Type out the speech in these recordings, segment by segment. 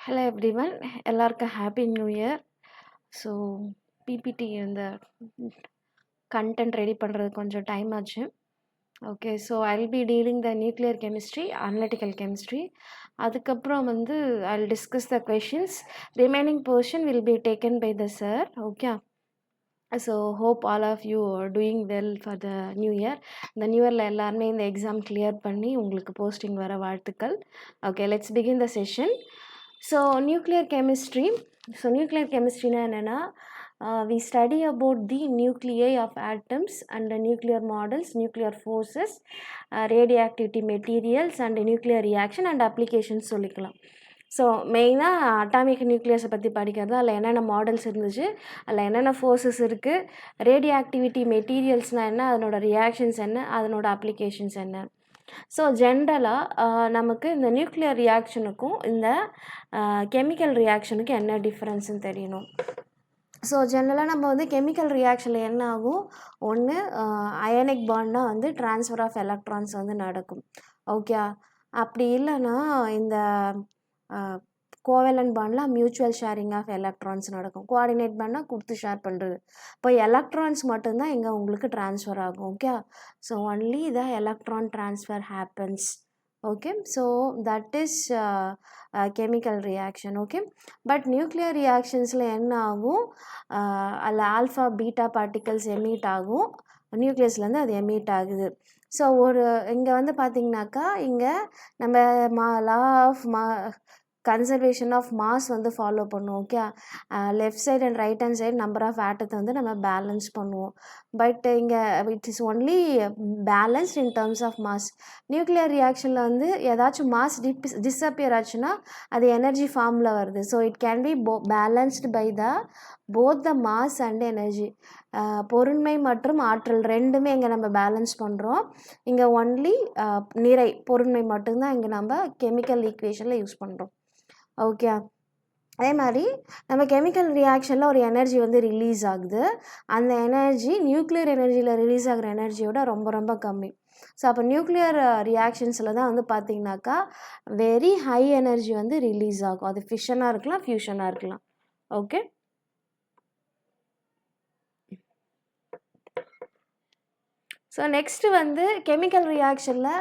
Hello everyone, எல்லாருக்கும் happy new year. So PPT இந்த content ready பண்ணுறது கொஞ்சம் டைம் ஆச்சு. Okay, so I'll be dealing the nuclear chemistry, analytical chemistry. அதுக்கப்புறம் வந்து I'll discuss the questions. Remaining portion will be taken by the sir. Okay, so hope all of you doing well for the new year. இந்த new இயரில் எல்லாருமே இந்த exam clear பண்ணி உங்களுக்கு posting வர வாழ்த்துக்கள். Okay, let's begin the session. So nuclear chemistry. So nuclear கெமிஸ்ட்ரினா என்னென்னா, we study about the nuclei of atoms and the nuclear models, nuclear forces, radioactivity materials and nuclear reaction and applications சொல்லிக்கலாம். So மெயினாக atomic நியூக்ளியஸை பற்றி படிக்கிறது, அதில் என்னென்ன models இருந்துச்சு, அதில் என்னென்ன ஃபோர்ஸஸ் இருக்குது, ரேடியோ ஆக்டிவிட்டி மெட்டீரியல்ஸ்னால் என்ன, அதனோட ரியாக்ஷன்ஸ் என்ன, அதனோட அப்ளிகேஷன்ஸ் என்ன. ஸோ ஜென்ரலாக நமக்கு இந்த நியூக்ளியர் ரியாக்ஷனுக்கும் இந்த கெமிக்கல் ரியாக்ஷனுக்கும் என்ன டிஃப்ரென்ஸ்னு தெரியணும். ஸோ ஜென்ரலாக நம்ம வந்து கெமிக்கல் ரியாக்ஷனில் என்ன ஆகும், ஒன்று அயனிக் பாண்ட்னா வந்து ட்ரான்ஸ்ஃபர் ஆஃப் எலக்ட்ரான்ஸ் வந்து நடக்கும். ஓகே, அப்படி இல்லைன்னா இந்த கோவேலன்ட் பாண்டில் மியூச்சுவல் ஷேரிங் ஆஃப் எலக்ட்ரான்ஸ் நடக்கும். கோஆர்டினேட் பாண்ட்னா கொடுத்து ஷேர் பண்ணுறது. இப்போ எலக்ட்ரான்ஸ் மட்டும்தான் இங்கே உங்களுக்கு ட்ரான்ஸ்ஃபர் ஆகும். Okay, so only the electron transfer happens. Okay, so that is chemical reaction. Okay, but nuclear ரியாக்ஷன்ஸில் என்ன ஆகும், அதில் ஆல்ஃபா பீட்டா பார்ட்டிகல்ஸ் எமிட் ஆகும், நியூக்ளியஸ்லேருந்து அது எமிட் ஆகுது. ஸோ இங்கே வந்து பார்த்திங்கனாக்கா, இங்கே நம்ம law of conservation of mass வந்து ஃபாலோ பண்ணுவோம். Okay, left side and right hand side number of ஆட்டத்தை வந்து நம்ம பேலன்ஸ் பண்ணுவோம். பட் இங்கே it is only balanced in terms of mass. Nuclear ரியாக்ஷனில் வந்து ஏதாச்சும் மாஸ் டிஸப்பியர் ஆச்சுன்னா அது எனர்ஜி ஃபார்மில் வருது. So it can be balanced by both the mass and energy. பொருண்மை மற்றும் ஆற்றல் ரெண்டுமே இங்கே நம்ம பேலன்ஸ் பண்ணுறோம். இங்கே ஒன்லி நிறை பொருண்மை மட்டும்தான் இங்கே நம்ம கெமிக்கல் ஈக்குவேஷனில் யூஸ் பண்ணுறோம். ஓகே, அதே மாதிரி நம்ம கெமிக்கல் ரியாக்ஷனில் ஒரு எனர்ஜி வந்து ரிலீஸ் ஆகுது. அந்த எனர்ஜி நியூக்ளியர் எனர்ஜியில் ரிலீஸ் ஆகிற எனர்ஜியோட ரொம்ப ரொம்ப கம்மி. ஸோ அப்போ நியூக்ளியர் ரியாக்ஷன்ஸில் தான் வந்து பார்த்திங்கனாக்கா வெரி ஹை எனர்ஜி வந்து ரிலீஸ் ஆகும். அது ஃபிஷனாக இருக்கலாம், ஃபியூஷனாக இருக்கலாம். ஓகே, ஸோ நெக்ஸ்ட்டு வந்து கெமிக்கல் ரியாக்ஷனில்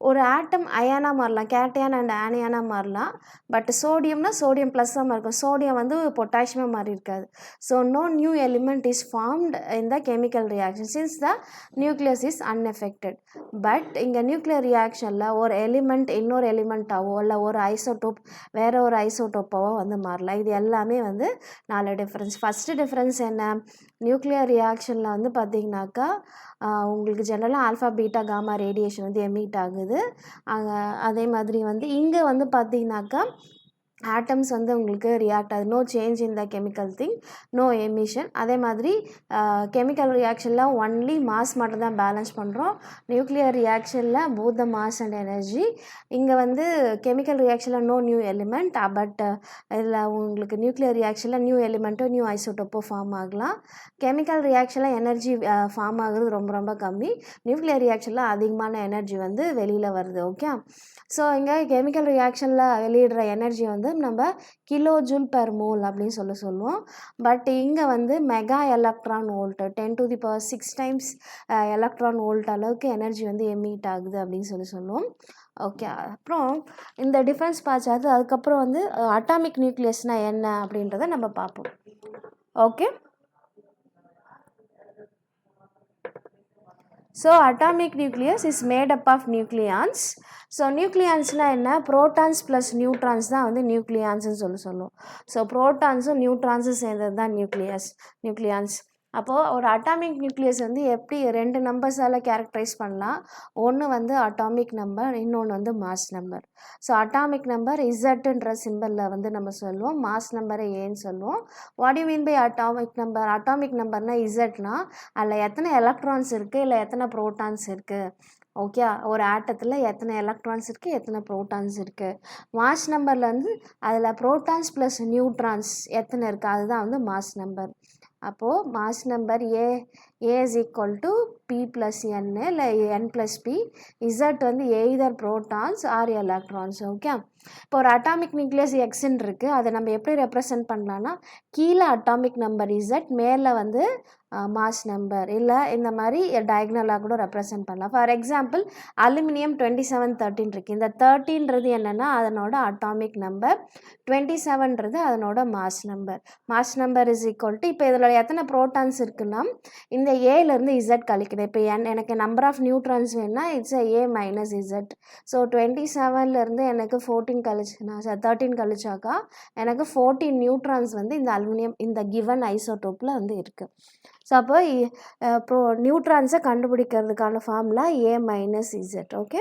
ஒரு ஆட்டம் அயானாக மாறலாம், கேட்டையான் அண்ட் ஆனியானாக மாறலாம். பட் சோடியம்னா சோடியம் ப்ளஸ்ஸாக இருக்கும், சோடியம் வந்து பொட்டாசியமாக மாறி இருக்காது. So no new element is formed in the chemical reaction since the nucleus is unaffected. But இங்கே நியூக்ளியர் ரியாக்ஷனில் ஒரு எலிமெண்ட் இன்னொரு எலிமெண்ட்டாவோ இல்லை ஒரு ஐசோடோப் வேறு ஒரு ஐசோடோப்பாவோ வந்து மாறலாம். இது எல்லாமே வந்து 4 டிஃப்ரென்ஸ். ஃபஸ்ட்டு டிஃப்ரென்ஸ் என்ன, நியூக்ளியர் ரியாக்ஷனில் வந்து பார்த்திங்கனாக்கா உங்களுக்கு ஜெனரலாக ஆல்ஃபா பீட்டா காமா ரேடியேஷன் வந்து எமிட் ஆகுது. அதே மாதிரி வந்து இங்கே வந்து பார்த்திங்கனாக்கா ஆட்டம்ஸ் வந்து உங்களுக்கு ரியாக்ட் ஆகுது. No change in the chemical thing, no emission. அதே மாதிரி கெமிக்கல் ரியாக்ஷனில் ஒன்லி மாஸ் மட்டும் தான் பேலன்ஸ் பண்ணுறோம். நியூக்ளியர் ரியாக்ஷனில் both the mass and energy. இங்கே வந்து கெமிக்கல் ரியாக்ஷனில் நோ நியூ எலிமெண்ட், பட் இதில் உங்களுக்கு நியூக்ளியர் ரியாக்ஷனில் நியூ எலிமெண்ட்டோ நியூ ஐசோடோப்போ ஃபார்ம் ஆகலாம். கெமிக்கல் ரியாக்ஷனில் எனர்ஜி ஃபார்ம் ஆகுறது ரொம்ப ரொம்ப கம்மி. நியூக்ளியர் ரியாக்ஷனில் அதிகமான எனர்ஜி வந்து வெளியில் வருது. ஓகே, ஸோ இங்கே கெமிக்கல் ரியாக்ஷனில் வெளியிடுற எனர்ஜி வந்து நம்ம கிலோ ஜூல் பெர் மோல் அப்படின்னு சொல்லுவோம். பட் இங்கே வந்து mega electron volt 10⁶ times electron volt அளவுக்கு எனர்ஜி வந்து எமிட் ஆகுது அப்படின்னு சொல்லுவோம். ஓகே, அப்புறம் இந்த டிஃப்ரென்ஸ் பார்த்தாது. அதுக்கப்புறம் வந்து அட்டாமிக் நியூக்ளியஸ்னால் என்ன அப்படின்றத நம்ம பார்ப்போம். Okay, so atomic nucleus is made up of nucleons. So நியூக்ளியான்ஸ்னால் என்ன, ப்ரோட்டான்ஸ் ப்ளஸ் நியூட்ரான்ஸ் தான் வந்து நியூக்ளியான்ஸ்னு சொல்லுவோம். ஸோ ப்ரோட்டான்ஸும் நியூட்ரான்ஸும் சேர்ந்தது தான் நியூக்ளியான்ஸ். அப்போது ஒரு அட்டாமிக் நியூக்ளியஸ் வந்து எப்படி 2 நம்பர்ஸால் கேரக்டரைஸ் பண்ணலாம். ஒன்று வந்து அட்டாமிக் நம்பர், இன்னொன்று வந்து mass number. So atomic number இசட்டுன்ற சிம்பிளில் வந்து நம்ம சொல்லுவோம், மாஸ் நம்பரை ஏன்னு சொல்லுவோம். What you mean by atomic number? Atomic நம்பர்னால் இசட்னா அதில் எத்தனை எலக்ட்ரான்ஸ் இருக்குது, இல்லை எத்தனை ப்ரோட்டான்ஸ் இருக்குது. ஓகே, ஒரு ஆட்டத்தில் எத்தனை எலக்ட்ரான்ஸ் இருக்குது, எத்தனை ப்ரோட்டான்ஸ் இருக்குது. மாஸ் நம்பரில் வந்து அதில் ப்ரோட்டான்ஸ் ப்ளஸ் நியூட்ரான்ஸ் எத்தனை இருக்குது, அதுதான் வந்து மாஸ் நம்பர். அப்போது mass number A is equal to P plus N இல்லை N plus P. Z வந்து either protons or electrons. Okay, இப்போ ஒரு அட்டாமிக் நியூக்ளியஸ் எக்ஸ்ன்னு இருக்குது. அதை நம்ம எப்படி ரெப்ரசன்ட் பண்ணலான்னா, கீழே அட்டாமிக் நம்பர் Z, மேலே வந்து மாஸ் நம்பர், இல்லை இந்த மாதிரி டயக்னலாக கூட ரெப்ரசன்ட் பண்ணலாம். ஃபார் எக்ஸாம்பிள் அலுமினியம் 2713 இருக்குது. இந்த 13ன்றது என்னென்னா அதனோட அட்டாமிக் நம்பர், 27ன்றது அதனோட mass number. Mass number is equal to, இப்போ இதில் எத்தனை ப்ரோட்டான்ஸ் இருக்குன்னா இந்த ஏலேருந்து Z கழிக்கணும். இப்போ எனக்கு நம்பர் ஆஃப் நியூட்ரான்ஸ் வேணுன்னா it's A minus Z. So 27லேருந்து எனக்கு 14 கழிச்சுனா 13 கழிச்சாக்கா எனக்கு 14 நியூட்ரான்ஸ் வந்து இந்த அலுமினியம் இந்த கிவன் ஐசோடோப்பில் வந்து இருக்குது. ஸோ அப்போ நியூட்ரான்ஸை கண்டுபிடிக்கிறதுக்கான formula A minus Z. Okay,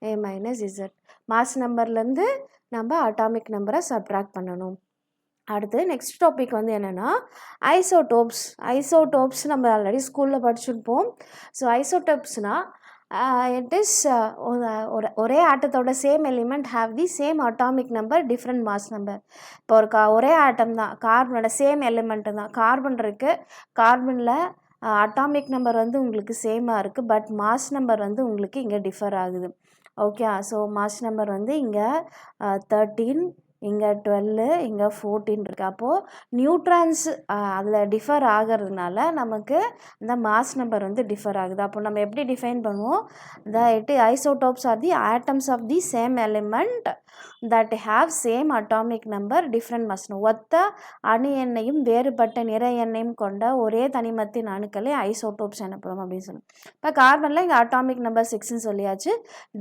A minus Z. Mass நம்பர்லேருந்து நம்ம அட்டாமிக் நம்பரை சப்ட்ராக்ட் பண்ணணும். அடுத்து நெக்ஸ்ட் டாபிக் வந்து என்னென்னா ஐசோடோப்ஸ் நம்ம ஆல்ரெடி ஸ்கூலில் படிச்சுருப்போம். ஸோ ஐசோடோப்ஸ்னால் இட் இஸ் ஒரே ஆட்டத்தோட same element have the same atomic number different mass number. இப்போ ஒரே ஆட்டம் தான், கார்பனோட சேம் எலிமெண்ட்டு தான். கார்பன் இருக்குது, கார்பனில் அட்டாமிக் நம்பர் வந்து உங்களுக்கு சேமாக இருக்குது, பட் மாஸ் நம்பர் வந்து உங்களுக்கு இங்கே டிஃபர் ஆகுது. ஓகே, ஸோ மாஸ் நம்பர் வந்து இங்கே 13, இங்கே 12, இங்கே 14 இருக்குது. அப்போது நியூட்ரான்ஸ் அதில் டிஃபர் ஆகிறதுனால நமக்கு இந்த மாஸ் நம்பர் வந்து டிஃபர் ஆகுது. அப்போ நம்ம எப்படி டிஃபைன் பண்ணுவோம், isotopes are the atoms of the same element that have same atomic number different mass. ஒத்த அணு எண்ணையும் வேறுபட்ட நிற எண்ணையும் கொண்ட ஒரே தனிமத்தின் அணுக்களை ஐசோடோப்ஸ் எனப்படும் அப்படின்னு சொல்லணும். இப்போ கார்பனில் இங்கே அட்டாமிக் நம்பர் 6ன்னு சொல்லியாச்சு,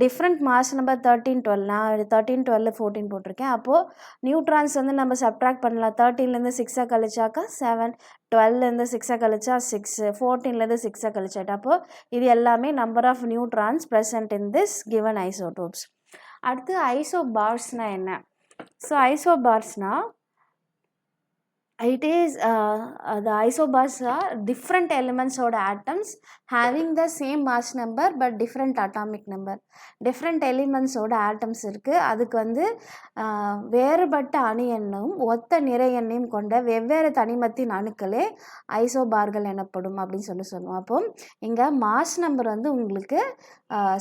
டிஃப்ரெண்ட் மாஸ் நம்பர் 13, 12. நான் 13, 12, 14 போட்டிருக்கேன். அப்போது நியூட்ரான்ஸ் வந்து நம்ம சப்ட்ராக்ட் பண்ணலாம். 13லேருந்து 6 கழிச்சாக்கா 7, 12லேருந்து 6 கழிச்சா 6, 14லேருந்து 6 கழிச்சாட்டா. அப்போது இது எல்லாமே number of neutrons present in this given isotopes. அடுத்து ஐசோபார்ஸ்னால் என்ன? ஸோ ஐசோபார்ஸ்னால் it is the isobars are different elements or atoms having the same mass number but different atomic number. different elements ஓட atoms இருக்குது, அதுக்கு வந்து வேறுபட்ட அணு எண்ணும் ஒத்த நிறை எண்ணையும் கொண்ட வெவ்வேறு தனிமத்தின் அணுக்களே ஐசோபார்கள் எனப்படும் அப்படின்னு சொல்லுவோம். அப்போ இங்கே மாஸ் நம்பர் வந்து உங்களுக்கு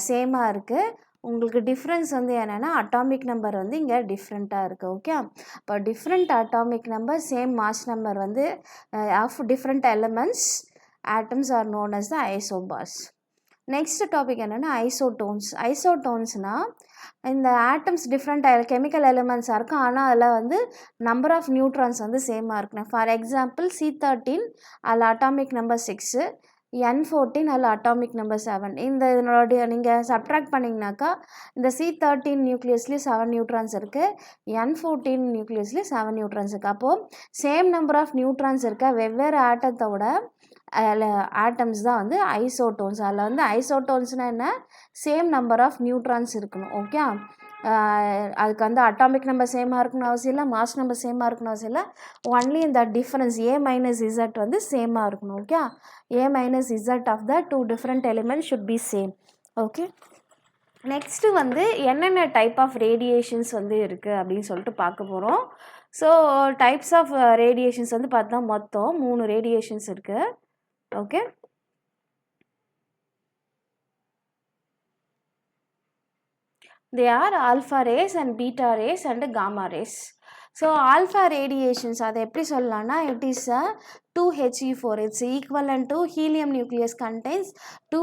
சேமாக இருக்குது, உங்களுக்கு டிஃப்ரென்ஸ் வந்து என்னென்னா அட்டாமிக் நம்பர் வந்து இங்கே டிஃப்ரெண்ட்டாக இருக்குது. ஓகே, இப்போ different atomic number same mass number வந்து of different elements atoms are known as the isobars. Next topic என்னென்னா ஐசோடோன்ஸ்னால் இந்த ஆட்டம்ஸ் டிஃப்ரெண்ட் கெமிக்கல் எலிமெண்ட்ஸாக இருக்கும், ஆனால் அதில் வந்து நம்பர் ஆஃப் நியூட்ரான்ஸ் வந்து சேமாக இருக்கணும். ஃபார் எக்ஸாம்பிள் C13 அதில் அட்டாமிக் நம்பர் 6, N14 அதில் அட்டாமிக் நம்பர் 7. இதனுடைய நீங்கள் சப்ட்ராக்ட் பண்ணிங்கனாக்கா இந்த C13 நியூக்ளியஸ்லேயும் 7 நியூட்ரான்ஸ் இருக்குது, N14 நியூக்ளியஸ்லேயும் 7 நியூட்ரான்ஸ் இருக்குது. அப்போது சேம் நம்பர் ஆஃப் நியூட்ரான்ஸ் இருக்க வெவ்வேறு ஆட்டத்தோட ஆட்டம்ஸ் தான் வந்து ஐசோடோன்ஸ். அதில் வந்து ஐசோடோன்ஸ்னால் என்ன, சேம் நம்பர் ஆஃப் நியூட்ரான்ஸ் இருக்கணும். ஓகே, அதுக்கு வந்து அட்டாமிக் நம்பர் சேமாக இருக்கணும் அவசியம் இல்லை, மாஸ் நம்பர் சேமாக இருக்கணும் அவசியம் இல்லை, ஒன்லி இந்த டிஃப்ரென்ஸ் A மைனஸ் Z வந்து சேமாக இருக்கணும். Okay, A minus Z of the 2 different elements should be same. Okay, next வந்து என்னென்ன டைப் ஆஃப் ரேடியேஷன்ஸ் வந்து இருக்குது அப்படின்னு சொல்லிட்டு பார்க்க போகிறோம். ஸோ டைப்ஸ் ஆஃப் ரேடியேஷன்ஸ் வந்து பார்த்தா மொத்தம் 3 ரேடியேஷன்ஸ் இருக்குது. Okay, they are alpha rays and beta rays and gamma rays. So alpha radiations அதை எப்படி சொல்லலாம்னா it is a 2He4. It's equivalent to helium nucleus contains 2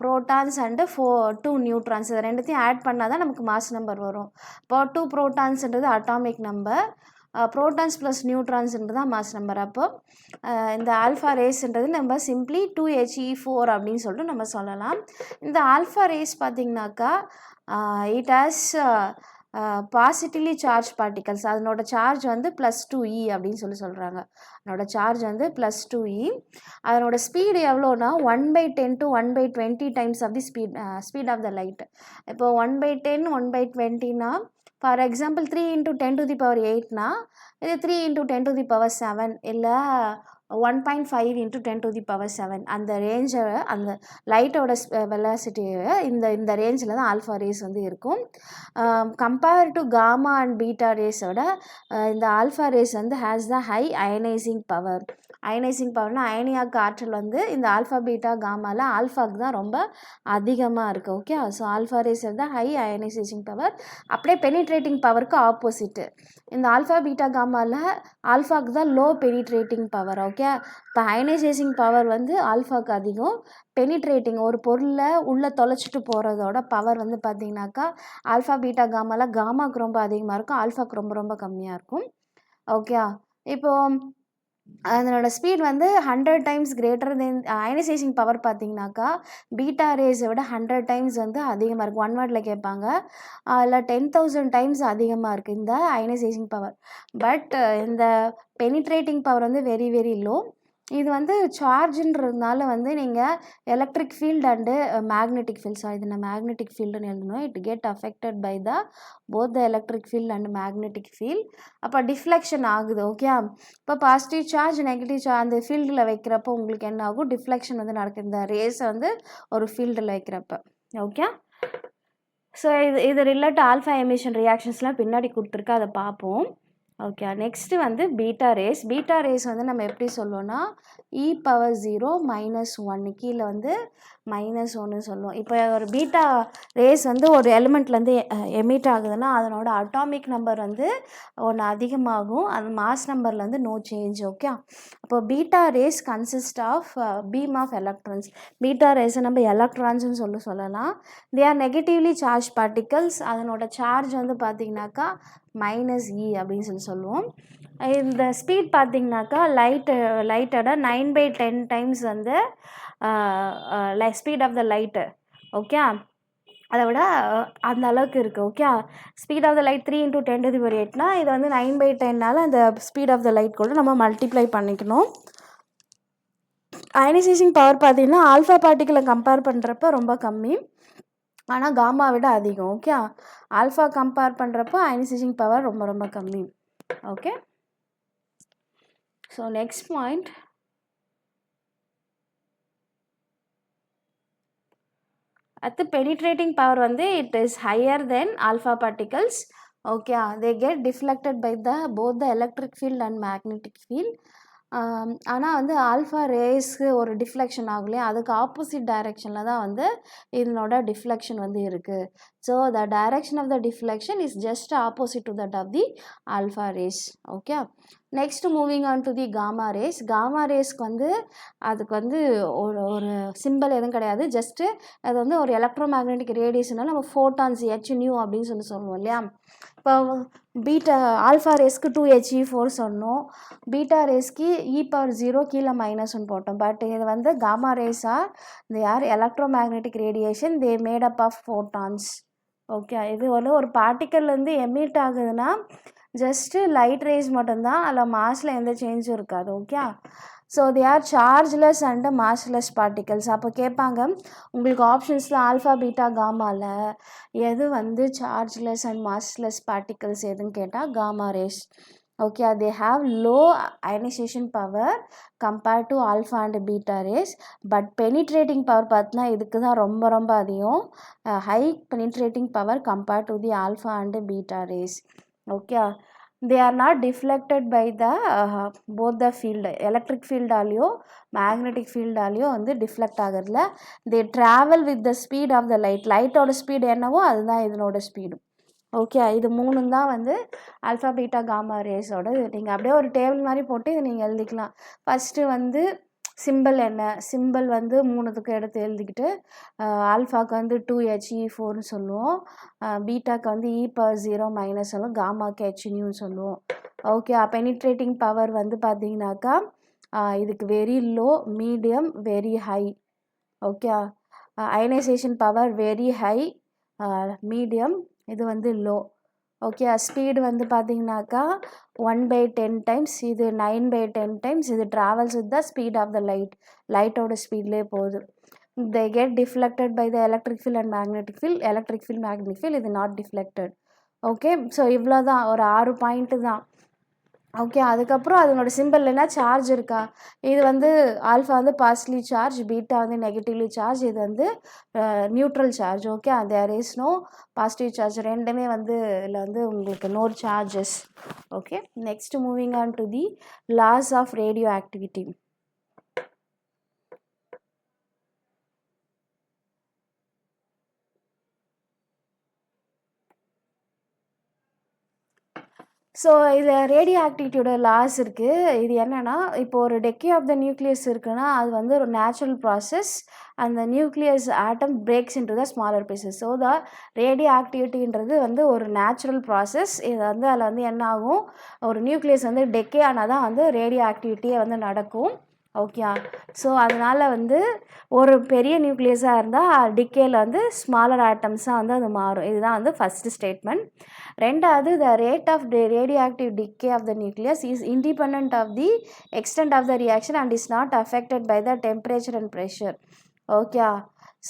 protons and 2 neutrons. இது ரெண்டுத்தையும் add பண்ணால் தான் நமக்கு மாஸ் நம்பர் வரும். இப்போ 2 ப்ரோட்டான்ஸ்ன்றது அட்டாமிக் நம்பர், ப்ரோட்டான்ஸ் ப்ளஸ் நியூட்ரான்ஸ்ன்றது தான் மாஸ் நம்பர். அப்போ இந்த ஆல்ஃபா ரேஸ்ன்றது நம்ம சிம்ப்ளி 2He4 அப்படின்னு சொல்லிட்டு நம்ம சொல்லலாம். இந்த ஆல்ஃபா ரேஸ் பார்த்திங்கனாக்கா it has positively charge particles. அதனோட சார்ஜ் வந்து +2e அப்படின்னு சொல்கிறாங்க. அதனோட சார்ஜ் வந்து +2e. அதனோட ஸ்பீடு எவ்வளோனா 1/10 to 1/20 times of the speed of the light. இப்போ 1/10 1/20னா ஃபார் எக்ஸாம்பிள் 3 × 10⁸ இது 3 × 10⁷ இல்லை 1.5 into 10 to the power 7 அந்த ரேஞ்சை, அந்த லைட்டோட வெலாசிட்டியை இந்த ரேஞ்சில் தான் ஆல்ஃபா ரேஸ் வந்து இருக்கும். Compare to gamma and beta ரேஸோட இந்த ஆல்ஃபா ரேஸ் வந்து has the high ionising power. Ionising பவர்னால் அயனியாக்கு ஆற்றல் வந்து இந்த ஆல்ஃபா பீட்டா காமாவில் ஆல்ஃபாக்கு தான் ரொம்ப அதிகமாக இருக்குது. ஓகே, ஸோ ஆல்ஃபா ரேஸ் தான் ஹை அயனைசேஷன் பவர். அப்படியே பெனிட்ரேட்டிங் பவருக்கு ஆப்போசிட்டு இந்த ஆல்ஃபா பீட்டா காமாவில் ஆல்ஃபாக்கு தான் லோ பெனிட்ரேட்டிங் பவர். ஓகே, இப்போ அயனைசேஷன் பவர் வந்து ஆல்ஃபாக்கு அதிகம். பெனிட்ரேட்டிங் ஒரு பொருளை உள்ளே தொலைச்சிட்டு போகிறதோட பவர் வந்து பார்த்திங்கனாக்கா ஆல்ஃபா பீட்டா காமாவில் காமாவுக்கு ரொம்ப அதிகமாக இருக்கும், ஆல்ஃபாக்கு ரொம்ப ரொம்ப கம்மியாக இருக்கும். ஓகே, இப்போது அதனோட ஸ்பீட் வந்து 100 times greater than ionisation power பார்த்திங்கனாக்கா பீட்டா ரேஸை விட 100 டைம்ஸ் வந்து அதிகமாக இருக்குது. ஒன் வேர்டில் கேட்பாங்க, அதில் 10,000 டைம்ஸ் அதிகமாக இருக்குது இந்த அயனைசேஷன் பவர். பட் இந்த பெனிட்ரேட்டிங் பவர் வந்து வெரி வெரி லோ. இது வந்து சார்ஜுன்றதுனால வந்து நீங்கள் electric field and magnetic field, இது நான் மேக்னெட்டிக் ஃபீல்டுன்னு எழுதணும். It get affected by both the electric field and magnetic field. அப்போ டிஃப்ளெக்ஷன் ஆகுது. ஓகே, இப்போ பாசிட்டிவ் சார்ஜ் நெகட்டிவ் சார்ஜ் அந்த ஃபீல்டில் வைக்கிறப்போ உங்களுக்கு என்ன ஆகும், டிஃப்ளெக்ஷன் வந்து நடக்குது இந்த ரேஸை வந்து ஒரு ஃபீல்டில் வைக்கிறப்ப. ஓகே, ஸோ இது ரிலேட்டட் ஆல்ஃபா எமிஷன் ரியாக்ஷன்ஸ்லாம் பின்னாடி கொடுத்துருக்கு, அதை பார்ப்போம். ஓகே, நெக்ஸ்ட்டு வந்து பீட்டா ரேஸ். பீட்டா ரேஸ் வந்து நம்ம எப்படி சொல்லுவோன்னா e⁻0 -1 கீழே வந்து -1 சொல்லுவோம். இப்போ ஒரு பீட்டா ரேஸ் வந்து ஒரு எலிமெண்ட்லேருந்து எமிட் ஆகுதுன்னா அதனோட அட்டாமிக் நம்பர் வந்து ஒன்று அதிகமாகும், அது மாஸ் நம்பரில் வந்து நோ சேஞ்ச். ஓகே, அப்போ beta rays consist of beam of electrons. Beta ரேஸை நம்ம எலக்ட்ரான்ஸ்னு சொல்லலாம். They are negatively charge particles. அதனோட சார்ஜ் வந்து பார்த்திங்கனாக்கா -e அப்படின்னு சொல்லுவோம். இந்த ஸ்பீட் பார்த்திங்கனாக்கா லைட்டோட 9/10 டைம்ஸ் வந்து speed of the light. Okay, அதை விட அந்த அளவுக்கு இருக்குது. Okay, speed of the light 3 × 10⁸ இது வந்து 9/10னால அந்த ஸ்பீட் ஆஃப் த லைட் கூட நம்ம மல்டிப்ளை பண்ணிக்கணும். அயனைசேஷன் பவர் பார்த்திங்கன்னா ஆல்ஃபா பார்ட்டிகளை கம்பேர் பண்ணுறப்ப ரொம்ப கம்மி, ஆனால் காமா விட அதிகம். ஓகே, ஆல்ஃபா கம்பேர் பண்ணுறப்போ அயனைசேஷன் பவர் ரொம்ப ரொம்ப கம்மி. ஓகே, ஸோ நெக்ஸ்ட் பாயிண்ட், அடுத்து பெனிட்ரேட்டிங் பவர் வந்து it is higher than alpha particles. Okay, they get deflected by both the electric field and magnetic field. ஆனால் வந்து ஆல்ஃபா ரேஸ்க்கு ஒரு டிஃப்ளெக்ஷன் ஆகலையே, அதுக்கு ஆப்போசிட் டைரெக்ஷனில் தான் வந்து இதனோட டிஃப்ளெக்ஷன் வந்து இருக்குது. So the direction of the deflection is just opposite to that of the alpha rays. Okay, next moving on to the gamma rays. Gamma ரேஸ்க்கு வந்து அதுக்கு வந்து ஒரு சிம்பிள் எதுவும் கிடையாது, ஜஸ்ட்டு அது வந்து ஒரு எலக்ட்ரோ மேக்னெட்டிக் ரேடியேஷனால் நம்ம ஃபோட்டான்ஸ் Hν அப்படின்னு சொல்லுவோம் இல்லையா. இப்போ பீட்டா ஆல்ஃபா ரேஸ்க்கு 2He4 சொன்னோம், பீட்டா ரேஸ்க்கு e⁻0 கீழே -1 போட்டோம். பட் இது வந்து காமா ரேஸாக they are electromagnetic radiation, they made up of photons. Okay, இது வந்து ஒரு பார்ட்டிக்கல் வந்து எமிட் ஆகுதுன்னா ஜஸ்ட்டு லைட் ரேஸ் மட்டும்தான், அதில் மாஸில் எந்த சேஞ்சும் இருக்காது. Okay, so they are chargeless and massless particles. அப்போ கேட்பாங்க உங்களுக்கு ஆப்ஷன்ஸில் ஆல்ஃபா பீட்டா காமாவில் எது வந்து சார்ஜ்லெஸ் அண்ட் மாஸ்லெஸ் பார்ட்டிகல்ஸ் எதுன்னு கேட்டால் gamma rays. Okay, they have low ionisation power compared to alpha and beta rays. But penetrating power பார்த்தீங்கன்னா இதுக்கு தான் ரொம்ப ரொம்ப அதிகம், high penetrating power compared to the alpha and beta rays. Okay, they are not deflected by the both the field, electric field ஆலியோ magnetic field ஆலியோ வந்து deflect ஆகிறதுல. they travel with the speed of the light. லைட்டோட speed என்னவோ அதுதான் இதனோட speed. Okay, இது மூணும் தான் வந்து ஆல்ஃபா பீட்டா காமா ரேஸோட. நீங்கள் அப்படியே ஒரு டேபிள் மாதிரி போட்டு இதை நீங்கள் எழுதிக்கலாம். ஃபஸ்ட்டு வந்து சிம்பிள் என்ன, சிம்பிள் வந்து மூணுத்துக்கும் எடுத்து எழுதிக்கிட்டு ஆல்ஃபாவுக்கு வந்து 2He4ன்னு சொல்லுவோம், பீட்டாக்கு வந்து e⁻0 சொல்லுவோம், காமாக்கு Hν சொல்லுவோம். ஓகே, பெனிட்ரேட்டிங் பவர் வந்து பார்த்தீங்கன்னாக்கா இதுக்கு very low, medium, very high. Okay, ionisation power very high, medium, இது வந்து லோ. ஓகே, ஸ்பீடு வந்து பார்த்தீங்கன்னாக்கா 1/10 டைம்ஸ், இது 9/10 டைம்ஸ். இது travels with the speed of the லைட்டோட ஸ்பீட்லேயே போகுது. they get deflected by the electric field and magnetic field. electric field magnetic field இது not deflected. ஓகே, ஸோ இவ்வளோ தான், ஒரு 6 பாயிண்ட்டு தான். ஓகே. அதுக்கப்புறம் அதனோட சிம்பல் என்ன சார்ஜ் இருக்கா? இது வந்து ஆல்ஃபா வந்து பாசிட்டிவ்லி சார்ஜ், பீட்டா வந்து நெகட்டிவ்லி சார்ஜ். இது வந்து neutral charge. Okay. There is no positive charge. ரெண்டுமே வந்து இதில் வந்து உங்களுக்கு no charges. Okay. Next moving on to the laws of radio activity. So இது ரேடியோ ஆக்டிவிட்டியோட லாஸ் இருக்குது. இது என்னென்னா, இப்போ ஒரு டெக்கே ஆஃப் த நியூக்ளியஸ் இருக்குன்னா அது வந்து ஒரு நேச்சுரல் ப்ராசஸ். அந்த nucleus atom breaks into the smaller pieces. So the ரேடியோ ஆக்டிவிட்டின்றது வந்து ஒரு நேச்சுரல் ப்ராசஸ். இது வந்து அதில் வந்து என்ன ஆகும், ஒரு நியூக்ளியஸ் வந்து டெக்கே ஆனால் தான் வந்து ரேடியோ ஆக்டிவிட்டியே வந்து நடக்கும். ஓகே. ஸோ அதனால் வந்து ஒரு பெரிய நியூக்ளியஸாக இருந்தால் டிக்கேயில் வந்து ஸ்மாலர் ஆட்டம்ஸாக வந்து அது மாறும். இதுதான் வந்து ஃபஸ்ட்டு ஸ்டேட்மெண்ட். ரெண்டாவது, the rate of radioactive decay of the nucleus is independent of the extent of the reaction and is not affected by the temperature and pressure. Okay.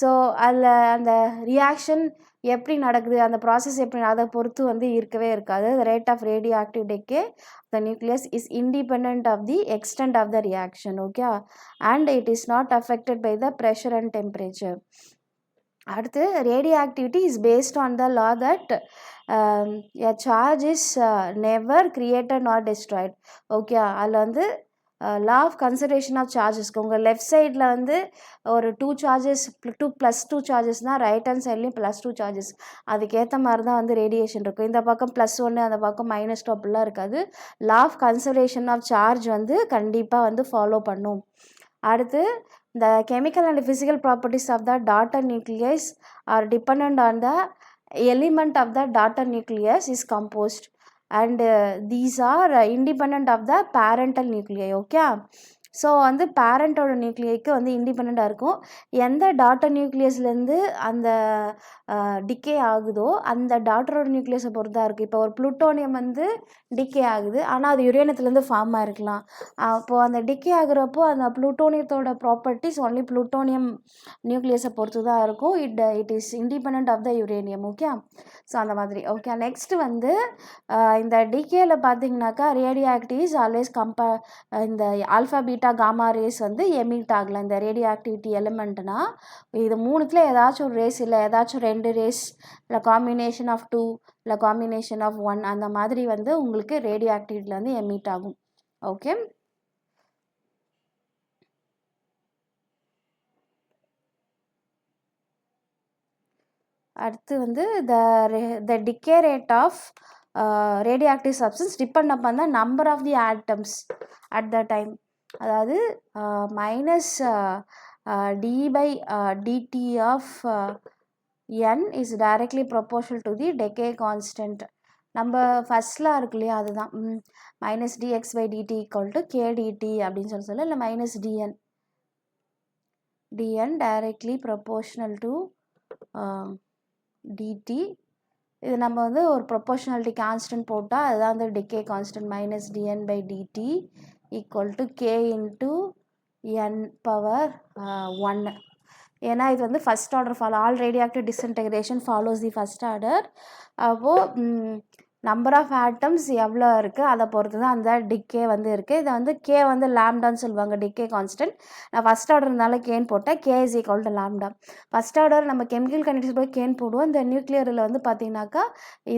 So அதில் அந்த reaction எப்படி நடக்குது, அந்த process எப்படி அதை பொறுத்து வந்து இருக்கவே இருக்காது. The rate of radioactive decay the nucleus is independent of the extent of the reaction. Okay. And it is not affected by the pressure and temperature. அடுத்து, radioactivity is based on the law that a charge is never created nor destroyed. Okay. அதில் வந்து law of conservation of சார்ஜஸ்க்கு உங்கள் left சைடில் வந்து ஒரு 2 charges, 2+2 சார்ஜஸ்னால் right hand சைட்லேயும் +2 charges. அதுக்கேற்ற மாதிரி தான் வந்து ரேடியேஷன் இருக்கும். இந்த பக்கம் +1 அந்த பக்கம் -2 அப்படிலாம் இருக்காது. Law of conservation of charge வந்து கண்டிப்பாக வந்து ஃபாலோ பண்ணும். அடுத்து, the chemical and physical properties of the daughter nucleus are dependent on the element of the daughter nucleus is composed, and these are independent of the parental nuclei. Okay. So வந்து பேரண்ட்டோட நியூக்ளியைக்கு வந்து இண்டிபெண்ட்டாக இருக்கும். எந்த daughter நியூக்ளியஸ்லேருந்து அந்த டிக்கே ஆகுதோ அந்த டாட்டரோட நியூக்ளியஸை பொறுத்து தான் இருக்குது. இப்போ ஒரு புளுட்டோனியம் வந்து டிக்கே ஆகுது, ஆனால் அது யுரேனியத்துலேருந்து ஃபார்ம் ஆகிருக்கலாம். அப்போது அந்த டிக்கே ஆகுறப்போ அந்த புளுட்டோனியத்தோட ப்ராப்பர்ட்டிஸ் ஒன்லி புளுட்டோனியம் நியூக்ளியஸை பொறுத்து தான் இருக்கும். It is independent of the uranium. Okay. So அந்த மாதிரி. ஓகே. நெக்ஸ்ட்டு வந்து இந்த டிகேயில் பார்த்தீங்கன்னாக்கா ரேடியோ ஆக்டிவிஸ் ஆல்வேஸ் இந்த ஆல்ஃபா பீட்டா காமா ரேஸ் வந்து எமிட் ஆகலை. இந்த ரேடியோ ஆக்டிவிட்டி எலிமெண்ட்னா இது மூணுத்தில் ஏதாச்சும் ஒரு ரேஸ், இல்லை ஏதாச்சும் 2 ரேஸ், இல்லை காம்பினேஷன் ஆஃப் 2, இல்லை காம்பினேஷன் ஆஃப் 1, அந்த மாதிரி வந்து உங்களுக்கு ரேடியோ ஆக்டிவிட்டியில் வந்து எமிட் ஆகும். ஓகே. அடுத்து வந்து the decay rate of radioactive substance depend upon the number of the atoms at the time. அதாவது minus d/dt of n is directly proportional to the decay constant. நம்ம ஃபஸ்ட்லாம் இருக்கு இல்லையா, அதுதான் -dx/dt = kdt அப்படின்னு சொல்ல இல்லை -dn directly proportional to dt. இது நம்ம வந்து ஒரு ப்ரொபோர்ஷனாலிட்டி கான்ஸ்டன்ட் போட்டால் அதுதான் வந்து decay constant -dn/dt = k × n⁻1. ஏன்னா இது வந்து first order follow, all radioactive disintegration follows the first order. அப்போது நம்பர் ஆஃப் ஆட்டம்ஸ் எவ்வளோ இருக்குது அதை பொறுத்து தான் அந்த டிக்கே வந்து இருக்குது. இதை வந்து கே வந்து லாம்டான்னு சொல்லுவாங்க, டிக்கே கான்ஸ்டன்ட். நான் ஃபஸ்ட் ஆர்டர் இருந்தாலும் கேன் போட்டேன், K is equal to lambda. First order நம்ம கெமிக்கல் கண்டிஷன் போய் கேன் போடுவோம். இந்த நியூக்ளியரில் வந்து பார்த்தீங்கன்னாக்கா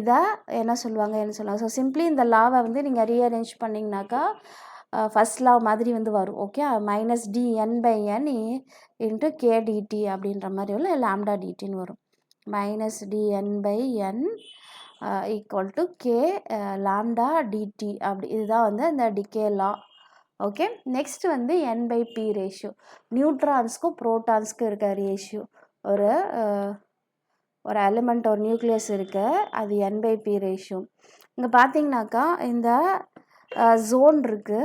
இதை என்ன சொல்லுவாங்க. ஸோ சிம்பிளி இந்த லாவை வந்து நீங்கள் ரீஅரேஞ்ச் பண்ணிங்கனாக்கா ஃபஸ்ட் லா மாதிரி வந்து வரும். ஓகே. -dn/n × kdt அப்படின்ற மாதிரி உள்ள லாம்டா டிடின்னு வரும். -dn/n = k லாம்டா dt அப்படி. இதுதான் வந்து இந்த டிகே லா. ஓகே. நெக்ஸ்ட் வந்து n/p ரேஷியோ. நியூட்ரான்ஸ்க்கும் ப்ரோட்டான்ஸ்க்கும் இருக்க ரேஷியோ. ஒரு எலிமெண்ட், ஒரு நியூக்ளியஸ் இருக்கு, அது n/p ரேஷியோ. இங்கே பார்த்தீங்கன்னாக்கா இந்த ஜோன் இருக்குது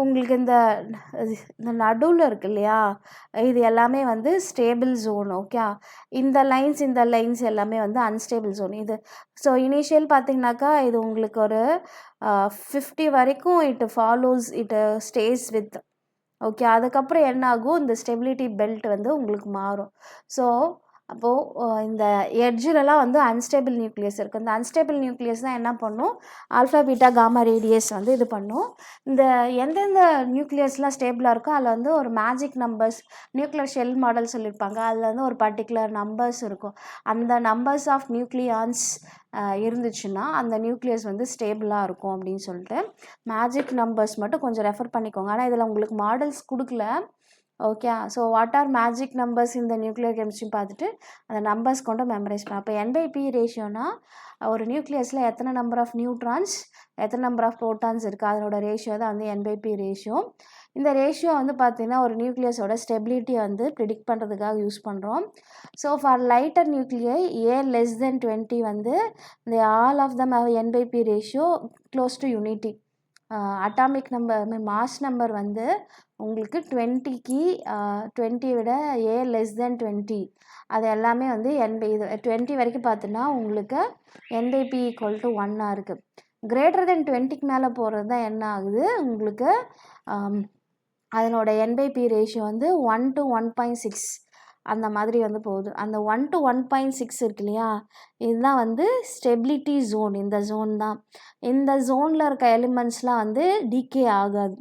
உங்களுக்கு, இந்த நடுவில் இருக்கு இல்லையா, இது எல்லாமே வந்து ஸ்டேபிள் ஜோன். ஓகே. இந்த லைன்ஸ் எல்லாமே வந்து அன்ஸ்டேபிள் ஜோன். இது ஸோ இனிஷியல் பார்த்தீங்கன்னாக்கா இது உங்களுக்கு ஒரு 50 வரைக்கும் இட் ஸ்டேஸ் வித். ஓகே. அதுக்கப்புறம் என்ன ஆகும், இந்த ஸ்டெபிலிட்டி பெல்ட் வந்து உங்களுக்கு மாறும். ஸோ அப்போது இந்த எட்ஜிலலாம் வந்து அன்ஸ்டேபிள் நியூக்ளியஸ் இருக்குது. இந்த அன்ஸ்டேபிள் நியூக்ளியஸ் தான் என்ன பண்ணும், ஆல்ஃபா பீட்டா காமா ரேடியஸ் வந்து இது பண்ணும். இந்த எந்தெந்த நியூக்ளியஸ்லாம் ஸ்டேபிளாக இருக்கோ அதில் வந்து ஒரு magic numbers, nuclear shell model சொல்லியிருப்பாங்க, அதில் வந்து ஒரு பர்டிகுலர் நம்பர்ஸ் இருக்கும். அந்த நம்பர்ஸ் ஆஃப் நியூக்ளியான்ஸ் இருந்துச்சுன்னா அந்த நியூக்ளியஸ் வந்து ஸ்டேபிளாக இருக்கும் அப்படின்னு சொல்லிட்டு மேஜிக் நம்பர்ஸ் மட்டும் கொஞ்சம் ரெஃபர் பண்ணிக்கோங்க. ஆனால் இதில் உங்களுக்கு மாடல்ஸ் கொடுக்கல. Okay, so what are magic numbers இந்த நியூக்ளியர் கெமிஸ்ட்ரி பார்த்துட்டு அந்த நம்பர்ஸ் கொண்டு மெமரைஸ் பண்ணலாம். அப்போ N/P ரேஷியோனா ஒரு நியூக்ளியஸில் எத்தனை நம்பர் ஆஃப் நியூட்ரான்ஸ் எத்தனை நம்பர் ஆஃப் ப்ரோட்டான்ஸ் இருக்குது அதனோட ரேஷியோ தான் வந்து N/P ரேஷியோ. இந்த ரேஷியோ வந்து பார்த்திங்கன்னா ஒரு நியூக்ளியஸோட ஸ்டெபிலிட்டியை வந்து ப்ரிடிக்ட் பண்ணுறதுக்காக யூஸ் பண்ணுறோம். ஸோ ஃபார் லைட்டர் நியூக்ளியை A<20 வந்து இந்த all of them N/P ratio close to unity. Atomic number mass number வந்து உங்களுக்கு 20 விட A<20 அது எல்லாமே வந்து இது 20 வரைக்கும் பார்த்தோன்னா உங்களுக்கு N/P = 1 இருக்குது. greater than 20க்கு மேலே போகிறது தான் என்ன ஆகுது உங்களுக்கு அதனோட N/P ரேஷியோ வந்து 1 to 1.6 அந்த மாதிரி வந்து போகுது. அந்த 1 to 1.6 இருக்கு இல்லையா, இதுதான் வந்து ஸ்டெபிலிட்டி ஜோன். இந்த ஜோன் தான். இந்த ஜோனில் இருக்க எலிமெண்ட்ஸ்லாம் வந்து டிகே ஆகாது.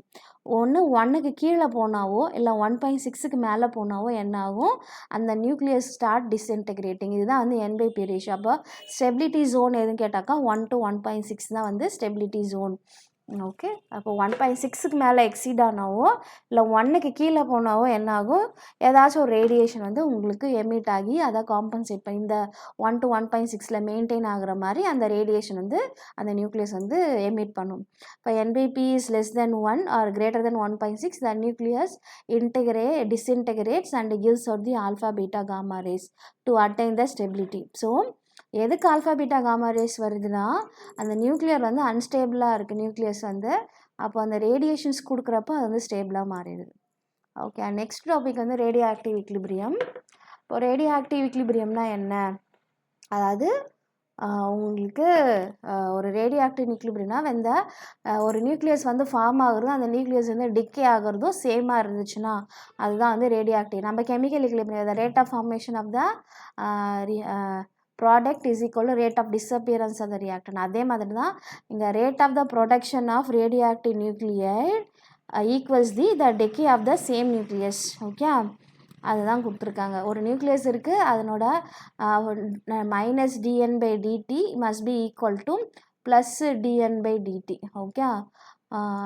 ஒன்று 1க்கு கீழே போனாவோ இல்லை 1.6க்கு மேலே போனாவோ என்ன ஆகும், அந்த நியூக்ளியஸ் ஸ்டார்ட் டிஸ்இன்டெகிரேட்டிங். இதுதான் வந்து N/P ரேஷியோ. அப்போ ஸ்டெபிலிட்டி ஜோன் எதுன்னு கேட்டாக்கா 1 to 1.6 தான் வந்து ஸ்டெபிலிட்டி ஜோன். ஓகே, அப்போ 1.6க்கு மேலே எக்ஸீட் ஆனாவோ இல்லை 1க்கு கீழே போனாவோ என்ன ஆகும், ஏதாச்சும் ஒரு ரேடியேஷன் வந்து உங்களுக்கு எமிட் ஆகி அதை காம்பன்சேட் பண்ணி இந்த 1 to 1.6ல் மெயின்டைன் ஆகிற மாதிரி அந்த ரேடியேஷன் வந்து அந்த நியூக்ளியஸ் வந்து எமிட் பண்ணும். இப்போ N/P is less than 1 or greater than 1.6, the nucleus disintegrates and gives out the alpha beta gamma rays to attain the stability. So எதுக்கு ஆல்ஃபா பீட்டா காமா ரேஸ் வருதுன்னா அந்த நியூக்ளியர் வந்து அன்ஸ்டேபிளாக இருக்குது நியூக்ளியஸ் வந்து. அப்போ அந்த ரேடியேஷன்ஸ் கொடுக்குறப்போ அது வந்து ஸ்டேபிளாக மாறிடுது. ஓகே, நெக்ஸ்ட் டாபிக் வந்து ரேடியோ ஆக்டிவ் ஈக்லிபிரியம். இப்போ ரேடியோ ஆக்டிவ் ஈக்லிபிரியம்னா என்ன, அதாவது உங்களுக்கு ஒரு ரேடியோ ஆக்டிவ் ஈக்லிபிரியம்னா இந்த ஒரு நியூக்ளியஸ் வந்து ஃபார்ம் ஆகுறதும் அந்த நியூக்ளியஸ் வந்து டிக்கே ஆகிறதும் சேமாக இருந்துச்சுன்னா அதுதான் வந்து ரேடியோ ஆக்டிவ். நம்ம chemical equilibrium, the rate of formation of the product is equal rate of disappearance of the reactant. அதே மாதிரி தான் இங்கே rate of the production of radioactive nuclide equals the decay of the same nucleus. Okay, அதுதான் கொடுத்துருக்காங்க. ஒரு nucleus இருக்குது, அதனோட -dN/dt must be equal to +dN/dt. Okay,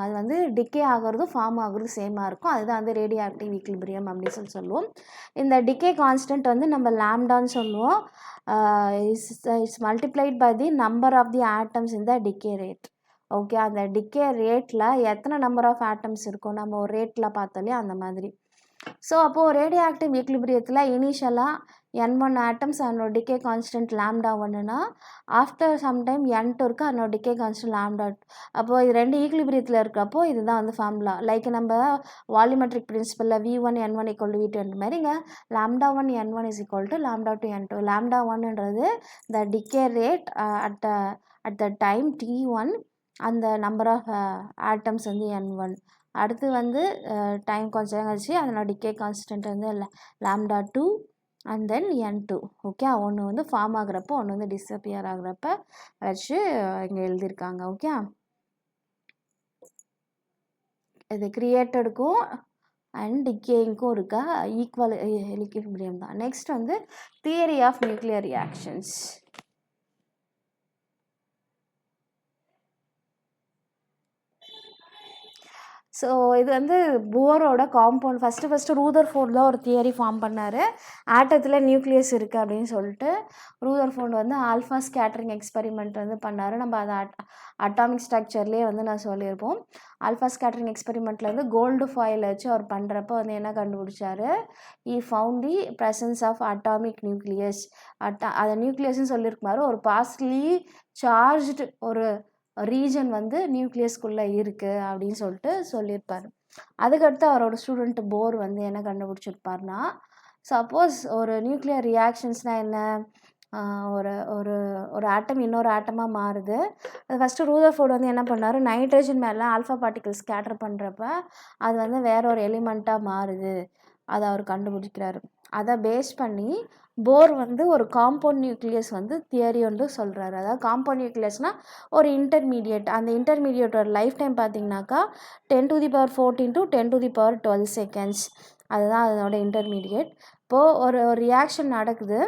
அது வந்து டிக்கே ஆகிறதும் ஃபார்ம் ஆகுறதும் சேமாக இருக்கும். அதுதான் வந்து ரேடியோ ஆக்டிவ் ஈக்லிபிரியம் அப்படின்னு சொல்லுவோம். இந்த டிக்கே கான்ஸ்டன்ட் வந்து நம்ம லாம்டான்னு சொல்லுவோம். It's multiplied by the number of the atoms in the decay rate. Okay, அந்த டிக்கே ரேட்டில் எத்தனை நம்பர் ஆஃப் ஆட்டம்ஸ் இருக்கும் நம்ம ஒரு ரேட்டில் பார்த்தோம் அந்த மாதிரி. ஸோ அப்போது ரேடியோ ஆக்டிவ் ஈக்லிபிரியத்தில் இனிஷியலாக N1 ஆட்டம்ஸ் அதனோட டிக்கே கான்ஸ்டன்ட் λ1னா ஆஃப்டர் சம்டைம் N2 இருக்குது அதனோட டிக்கே கான்ஸ்டன்ட் λ2. அப்போது இது ரெண்டு ஈக்லிபிரியத்தில் இருக்கிறப்போ இதுதான் வந்து ஃபார்முலா. லைக் நம்ம வால்யூமெட்ரிக் பிரின்சிபலில் V1 N1 = V2 மாதிரி இங்கே λ1 N1 = λ2 N2. λ1ன்றது the decay rate at the time T1, அந்த நம்பர் ஆஃப் ஆட்டம்ஸ் வந்து N1. அடுத்து வந்து டைம் கொஞ்சம் கழிச்சு அதனோட டிக்கே கான்ஸ்டன்ட் வந்து λ2 அண்ட் தென் N2. ஓகே, ஒன்று வந்து ஃபார்ம் ஆகுறப்போ ஒன்று வந்து டிஸப்பியர் ஆகுறப்ப வச்சு இங்கே எழுதியிருக்காங்க. ஓகே, இது கிரியேட்டடுக்கும் அண்ட் டிக்கேயிங்க்கும் இருக்க ஈக்குவல் ஈக்லிபிரியம் தான். நெக்ஸ்ட் வந்து theory of nuclear reactions. So இது வந்து போரோட காம்பவுண்ட் ஃபஸ்ட்டு ரூதர்ஃபோர்ட் தான் ஒரு தியரி ஃபார்ம் பண்ணார். ஆட்டத்தில் நியூக்ளியஸ் இருக்குது அப்படின்னு சொல்லிட்டு ரூதர்ஃபோர்ட் வந்து ஆல்ஃபா ஸ்கேட்டரிங் எக்ஸ்பெரிமெண்ட் வந்து பண்ணார். நம்ம அதை அட்டாமிக் ஸ்ட்ரக்சர்லேயே வந்து நான் சொல்லியிருப்போம். ஆல்ஃபா ஸ்கேட்டரிங் எக்ஸ்பெரிமெண்ட்டில் வந்து கோல்டு ஃபாயில் வச்சு அவர் பண்ணுறப்போ வந்து என்ன கண்டுபிடிச்சாரு, he found the presence of atomic nucleus. அதை நியூக்ளியஸ்ன்னு சொல்லியிருக்குமாரு. ஒரு பாசிட்டிவ்லி சார்ஜ்டு ஒரு ரீஜன் வந்து நியூக்ளியஸ்குள்ளே இருக்குது அப்படின்னு சொல்லிட்டு சொல்லியிருப்பார். அதுக்கடுத்து அவரோட ஸ்டூடெண்ட் போர் வந்து என்ன கண்டுபிடிச்சிருப்பார்னா, சப்போஸ் ஒரு நியூக்ளியர் ரியாக்ஷன்ஸ்னால் என்ன, ஒரு ஒரு ஒரு ஆட்டம் இன்னொரு ஆட்டமாக மாறுது. அது ஃபஸ்ட்டு ரூதர்ஃபோர்ட் வந்து என்ன பண்ணார், நைட்ரஜன் மேலே ஆல்ஃபா பார்ட்டிகல்ஸ் ஸ்கேட்டர் பண்ணுறப்ப அது வந்து வேற ஒரு எலிமெண்ட்டாக மாறுது, அதை அவர் கண்டுபிடிக்கிறாரு. அதை பேஸ் பண்ணி போர் வந்து ஒரு காம்பவுண்ட் நியூக்ளியஸ் வந்து தியரி வந்து சொல்கிறாரு. அதாவது காம்பவுண்ட் நியூக்ளியஸ்னால் ஒரு இன்டர்மீடியட், அந்த இன்டர்மீடியட்டோட லைஃப் டைம் பார்த்தீங்கன்னாக்கா 10⁻14 to 10⁻12 செகண்ட்ஸ், அதுதான் அதோட இன்டர்மீடியட். இப்போது ஒரு ரியாக்ஷன் நடக்குது,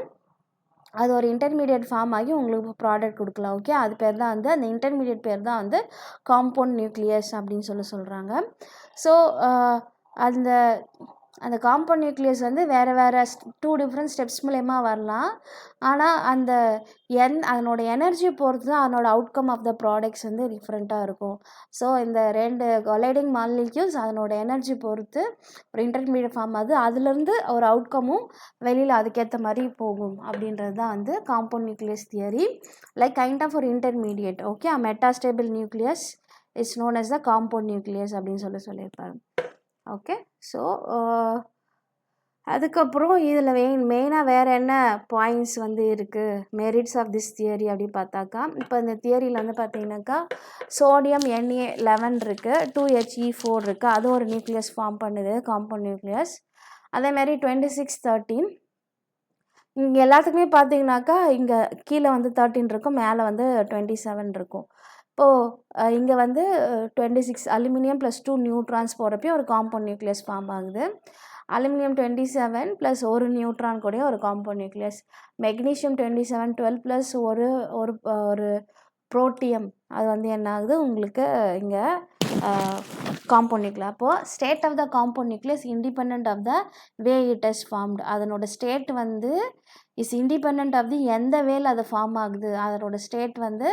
அது ஒரு இன்டர்மீடியட் ஃபார்ம் ஆகி உங்களுக்கு ப்ராடக்ட் கொடுக்கலாம். ஓகே, அது பேர் தான் வந்து அந்த இன்டர்மீடியட் பேர் தான் வந்து காம்பவுண்ட் நியூக்ளியஸ் அப்படின்னு சொல்கிறாங்க. ஸோ அந்த அந்த காம்பவுண்ட் நியூக்ளியஸ் வந்து வேறு 2 டிஃப்ரெண்ட் ஸ்டெப்ஸ் மூலயமா வரலாம். ஆனால் அந்த அதனோட எனர்ஜி பொறுத்து தான் அதனோட அவுட்கம் ஆஃப் த ப்ராடக்ட்ஸ் வந்து டிஃப்ரெண்ட்டாக இருக்கும். ஸோ இந்த 2 கொலைடிங் மாலிக்யூல்ஸ் அதனோட எனர்ஜி பொறுத்து ஒரு இன்டர்மீடியட் ஃபார்ம் ஆகுது, அதுலேருந்து ஒரு அவுட்கமும் வெளியில் அதுக்கேற்ற மாதிரி போகும் அப்படின்றது தான் வந்து compound nucleus theory. Like kind of ஒரு intermediate. Okay, metastable nucleus is known as the compound nucleus அப்படின்னு சொல்லியிருப்பாரு. ஓகே, ஸோ அதுக்கப்புறம் இதில் மெயினாக வேறு என்ன பாயிண்ட்ஸ் வந்து இருக்குது, மெரிட்ஸ் ஆஃப் திஸ் தியரி அப்படி பார்த்தாக்கா, இப்போ இந்த தியரியில் வந்து பார்த்தீங்கன்னாக்கா சோடியம் Na11 இருக்குது, 2He4 இருக்குது, அது ஒரு நியூக்ளியஸ் ஃபார்ம் பண்ணுது, காம்பவுண்ட் நியூக்ளியஸ். அதேமாதிரி 2613 இங்கே எல்லாத்துக்குமே பார்த்தீங்கன்னாக்கா இங்கே கீழே வந்து 13 இருக்கும், மேலே வந்து 27 இருக்கும். இப்போது இங்கே வந்து 26 அலுமினியம் + 2 நியூட்ரான்ஸ் போகிறப்பே ஒரு காம்பவுண்ட் நியூக்ளியஸ் ஃபார்ம் ஆகுது. அலுமினியம் 27 + ஒரு நியூட்ரான் கூட ஒரு காம்பவுண்ட் நியூக்ளியஸ். மெக்னீஷியம் 27 12 + ஒரு புரோட்டியம், அது வந்து என்ன ஆகுது உங்களுக்கு இங்கே காம்பவுண்ட் நியூக்ளியஸ். அப்போது state of the compound nucleus independent of the way it is formed. அதனோட ஸ்டேட் வந்து இஸ் இண்டிபெண்ட் ஆஃப் தி எந்த வேல அது ஃபார்ம் ஆகுது, அதனோட ஸ்டேட் வந்து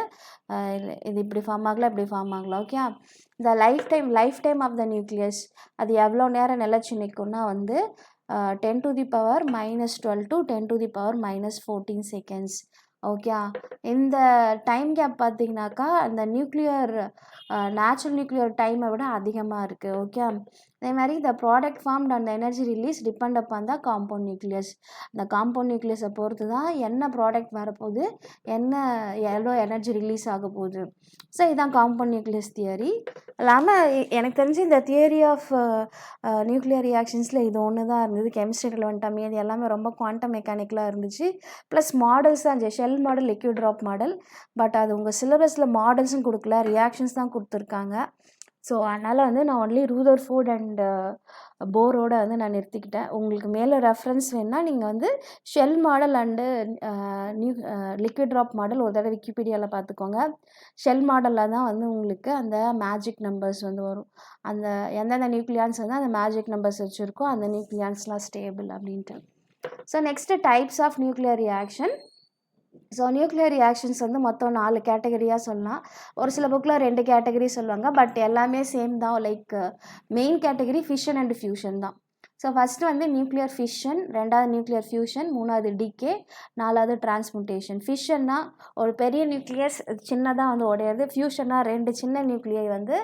இது இப்படி ஃபார்ம் ஆகலாம், இப்படி ஃபார்ம் ஆகலாம். ஓகே, இந்த life time of the nucleus அது எவ்வளோ நேரம் நிலச்சி நிற்கும்னா வந்து 10⁻−12 to 10⁻−14 செகண்ட்ஸ். ஓகே, இந்த டைம் கேப் பார்த்தீங்கன்னாக்கா அந்த நேச்சுரல் நியூக்ளியர் டைமை விட அதிகமாக இருக்குது. ஓகே, அதே மாதிரி the product formed and energy release depend upon the compound nucleus. இந்த காம்பவுண்ட் நியூக்ளியஸை பொறுத்து தான் என்ன ப்ராடக்ட் வரப்போகுது, எவ்வளோ எனர்ஜி ரிலீஸ் ஆக போகுது. ஸோ இதுதான் காம்பவுண்ட் நியூக்ளியஸ் தியரி. இல்லாமல் எனக்கு தெரிஞ்சு இந்த தியரி ஆஃப் நியூக்ளியர் ரியாக்ஷன்ஸில் இது ஒன்று தான் இருந்தது கெமிஸ்ட்ரி ரிலவெண்ட்டாக, மீது எல்லாமே ரொம்ப குவாண்டம் மெக்கானிக்கலாக இருந்துச்சு. ப்ளஸ் மாடல்ஸ் தான் இருந்துச்சு, shell model, liquid drop model. But அது உங்கள் சிலபஸில் மாடல்ஸும் கொடுக்கல, ரியாக்ஷன்ஸ் தான் கொடுத்துருக்காங்க. ஸோ அதனால் வந்து நான் ஒன்லி ரூதர்ஃபோர்ட் அண்ட் போரோட வந்து நான் நிறுத்திக்கிட்டேன். உங்களுக்கு மேலே ரெஃபரன்ஸ் வேணுன்னா நீங்கள் வந்து shell model and liquid drop model ஒரு தடவை விக்கிபீடியாவில் பார்த்துக்கோங்க. ஷெல் மாடலில் தான் வந்து உங்களுக்கு அந்த மேஜிக் நம்பர்ஸ் வந்து வரும், அந்த எந்தெந்த நியூக்ளியான்ஸ் வந்து அந்த மேஜிக் நம்பர்ஸ் வச்சுருக்கோ அந்த நியூக்ளியான்ஸ்லாம் ஸ்டேபிள் அப்படின்ட்டு. So next types of nuclear reaction. So nuclear reactions வந்து மொத்தம் 4 கேட்டகரியாக சொல்லலாம். ஒரு சில புக்கில் 2 கேட்டகரி சொல்லுவாங்க, பட் எல்லாமே சேம் தான். Like main category fission and fusion தான். ஸோ ஃபஸ்ட்டு வந்து நியூக்ளியர் ஃபிஷன், 2வது நியூக்ளியர் ஃபியூஷன், 3வது டிகே, 4வது டிரான்ஸ்முட்டேஷன். ஃபிஷன்னா ஒரு பெரிய நியூக்ளியஸ் சின்னதாக வந்து உடையிறது, ஃபியூஷன்னா 2 சின்ன நியூக்ளியை வந்து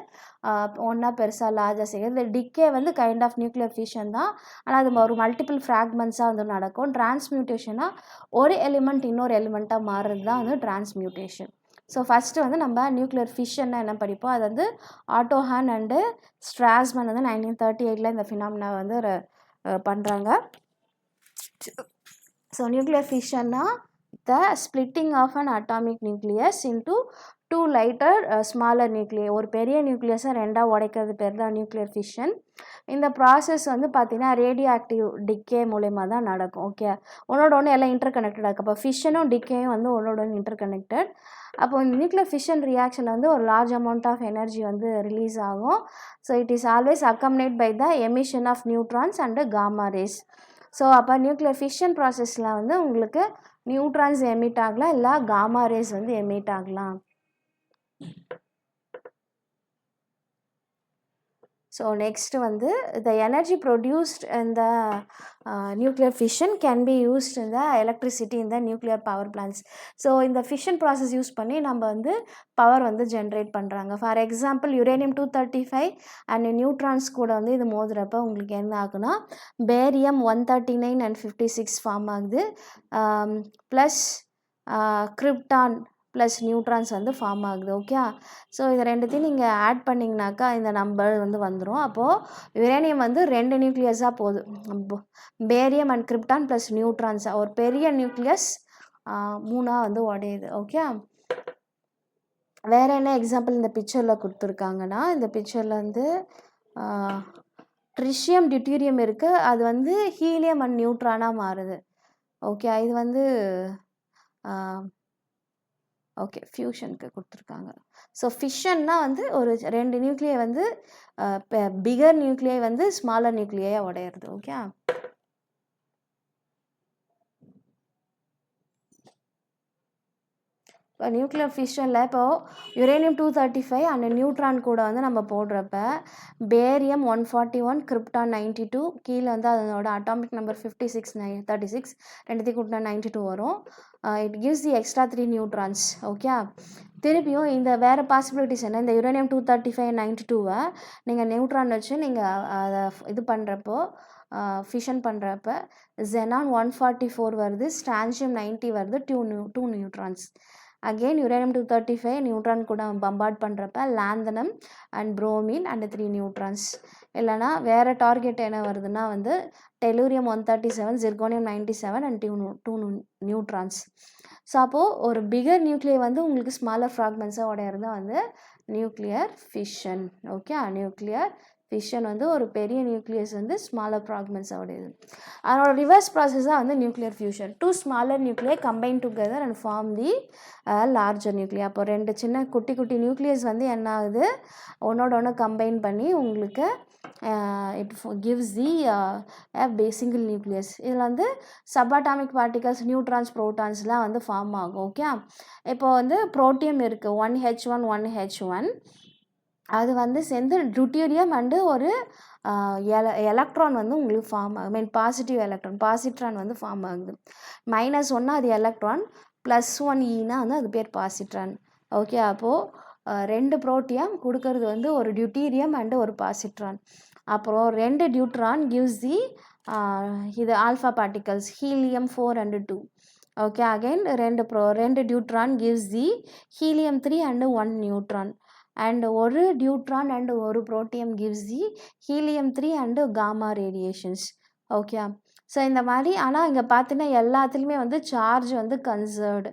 ஒன்றா பெருசாக லார்ஜாக செய்கிறது. டிகே வந்து கைண்ட் ஆஃப் நியூக்ளியர் ஃபிஷன் தான், ஆனால் அது ஒரு மல்டிபிள் ஃப்ராக்மெண்ட்ஸாக வந்து நடக்கும். டிரான்ஸ்மியூட்டேஷனாக ஒரு எலிமெண்ட் இன்னொரு எலிமெண்ட்டாக மாறுறது தான் வந்து டிரான்ஸ்மியூட்டேஷன். ஸோ ஃபஸ்ட்டு வந்து நம்ம நியூக்ளியர் ஃபிஷன்னா என்ன படிப்போம், அது வந்து ஆட்டோ ஹான் அண்டு ஸ்ட்ராஸ்மன் வந்து 1938 இந்த ஃபினாமினா வந்து பண்ணுறாங்க. ஸோ நியூக்ளியர் ஃபிஷன்னா the splitting of an atomic nucleus into 2 lighter smaller nuclear. ஒரு பெரிய நியூக்ளியஸை 2ஆக உடைக்கிறது பேர் தான் நியூக்ளியர் ஃபிஷன். இந்த ப்ராசஸ் வந்து பார்த்திங்கன்னா ரேடியோ ஆக்டிவ் டிகே மூலயமா தான் நடக்கும். ஓகே, ஒன்றோட ஒன்று எல்லாம் இன்டர் கனெக்டடாக இருக்குது. அப்போ ஃபிஷனும் டிகேயும் வந்து ஒன்றோட ஒன்று இன்டர் கனெக்டட். அப்போ இந்த நியூக்ளியர் ஃபிஷன் ரியாக்ஷனில் வந்து ஒரு லார்ஜ் அமௌண்ட் ஆஃப் எனர்ஜி வந்து ரிலீஸ் ஆகும். So it is always accompanied by the emission of neutrons and gamma rays. So அப்போ நியூக்ளியர் ஃபிஷன் ப்ராசஸில் வந்து உங்களுக்கு நியூட்ரான்ஸ் எமிட் ஆகலாம், இல்லை காமா ரேஸ் வந்து எமிட் ஆகலாம். So next வந்து the energy produced in the nuclear fission can be used in the electricity in the nuclear power plants. So இந்த fission process யூஸ் பண்ணி நம்ம வந்து பவர் வந்து ஜென்ரேட் பண்ணுறாங்க. For example uranium 235 and neutrons கூட வந்து இது மோதுறப்ப உங்களுக்கு என்ன ஆகுனா பேரியம் 139 and 56 ஃபார்ம் ஆகுது, ப்ளஸ் கிரிப்டான் ப்ளஸ் நியூட்ரான்ஸ் வந்து ஃபார்ம் ஆகுது. ஓகே, ஸோ இது ரெண்டுத்தையும் நீங்கள் ஆட் பண்ணிங்கனாக்கா இந்த நம்பர் வந்து வந்துடும். அப்போது யுரேனியம் வந்து 2 நியூக்ளியஸாக போகுது. Barium and krypton plus neutrons, ஒரு பெரிய நியூக்ளியஸ் 3ஆக வந்து உடையுது. ஓகே, வேறு என்ன எக்ஸாம்பிள் இந்த பிக்சரில் கொடுத்துருக்காங்கன்னா, இந்த பிக்சரில் வந்து ட்ரிஷியம் டியூட்டீரியம் இருக்குது, அது வந்து ஹீலியம் அண்ட் நியூட்ரானாக மாறுது. ஓகே, இது வந்து ஓகே ஃபியூஷனுக்கு கொடுத்துருக்காங்க. ஸோ ஃபிஷன்னா வந்து ஒரு 2 நியூக்ளியை வந்து பிகர் நியூக்ளியை வந்து ஸ்மாலர் நியூக்ளியாக உடையிறது. ஓகே, இப்போ நியூக்ளியர் ஃபிஷனில் இப்போது யுரேனியம் 235 அண்ட் நியூட்ரான் கூட வந்து நம்ம போடுறப்ப பேரியம் 141, கிரிப்டான் 92, கீழே வந்து அதனோட அட்டாமிக் நம்பர் 56 36, ரெண்டுத்தையும் கூட்டினா 92 வரும். It gives the extra 3 neutrons. Okay, திருப்பியும் இந்த வேறு பாசிபிலிட்டிஸ் என்ன, இந்த யுரேனியம் 235 92வை நீங்கள் நியூட்ரான் வச்சு நீங்கள் அதை இது பண்ணுறப்போ ஃபிஷன் பண்ணுறப்ப ஜெனான் 144 வருது, ஸ்ட்ரான்சியம் 90 வருது, 2 நியூட்ரான்ஸ். அகெயின் யுரேனியம் 235 நியூட்ரான் கூட பம்பார்ட் பண்ணுறப்ப lanthanum and bromine and 3 neutrons. இல்லைனா வேறு டார்கெட் என்ன வருதுன்னா வந்து tellurium 137, zirconium 97 and 2 neutrons. So அப்போது ஒரு பிகர் நியூக்ளியை வந்து உங்களுக்கு ஸ்மாலர் ஃப்ராக்மெண்ட்ஸாக உடையிறது தான் வந்து nuclear fission. Okay, nuclear fission வந்து ஒரு பெரிய நியூக்ளியஸ் வந்து ஸ்மாலர் ஃப்ராக்மெண்ட்ஸாக உடையது. அதனோட ரிவர்ஸ் ப்ராசஸாக வந்து nuclear fusion. 2 smaller nuclei combine together and form the larger nuclear. அப்போ 2 சின்ன குட்டி குட்டி நியூக்ளியஸ் வந்து என்ன ஆகுது, ஒன்றோட ஒன்று கம்பைன் பண்ணி உங்களுக்கு it gives the single nucleus. இதில் வந்து சப்பாட்டாமிக் பார்ட்டிகல்ஸ் நியூட்ரான்ஸ் ப்ரோட்டான்ஸ்லாம் வந்து ஃபார்ம் ஆகும். ஓகே, இப்போ வந்து புரோட்டியம் இருக்குது 1H1 1H1, அது வந்து சேர்ந்து ட்யூட்டீரியம் அண்டு ஒரு எலக்ட்ரான் வந்து உங்களுக்கு ஃபார்ம் ஆகும். பாசிட்டிவ் எலக்ட்ரான் பாசிட்ரான் வந்து ஃபார்ம் ஆகுது. -1 அது எலக்ட்ரான், +1 ஈனா வந்து அது பேர் பாசிட்ரான். ஓகே, அப்போது 2 புரோட்டியம் கொடுக்கறது வந்து ஒரு டியூட்டீரியம் அண்டு ஒரு பாசிட்ரான். அப்புறம் 2 டியூட்ரான் கிவ்ஸ் தி இது alpha particles helium 4 and 2. Okay, again 2 deuteron gives the helium 3 and 1 neutron. And ஒரு டியூட்ரான் அண்ட் ஒரு protium gives the helium 3 and gamma radiations. Okay, so இந்த மாதிரி. ஆனால் இங்கே பார்த்தீங்கன்னா எல்லாத்துலேயுமே வந்து சார்ஜ் வந்து conserved.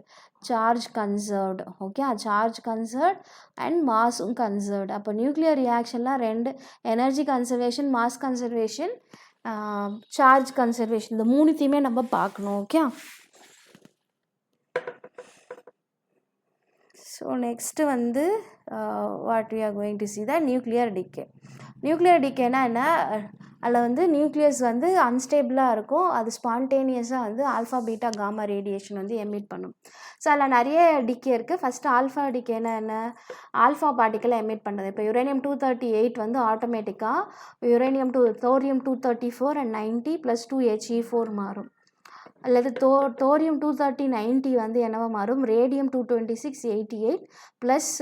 Okay, charge conserved and மாஸும் கன்சர்வ்டு. அப்போ நியூக்ளியர் ரியாக்ஷன்லாம் 2 energy conservation, mass conservation, charge conservation, இந்த 3த்தையுமே நம்ம பார்க்கணும். ஓகே, ஸோ நெக்ஸ்ட்டு வந்து what we are going to see the nuclear decay. Nuclear டிகேனா என்ன, அதில் வந்து நியூக்ளியஸ் வந்து அன்ஸ்டேபிளாக இருக்கும், அது ஸ்பான்டேனியஸாக வந்து ஆல்ஃபா பீட்டா காமா ரேடியேஷன் வந்து எமிட் பண்ணும். ஸோ அதில் நிறைய டிகே இருக்குது. ஃபஸ்ட்டு ஆல்ஃபா டிகேனா என்ன, ஆல்ஃபா பார்ட்டிக்கலை எமிட் பண்ணுறது. இப்போ யுரேனியம் 238 வந்து ஆட்டோமேட்டிக்காக தோரியம் 234 அண்ட் 90 + 2He4 மாறும். அல்லது தோரியம் 230 90 வந்து என்னவா மாறும், radium 226 88 plus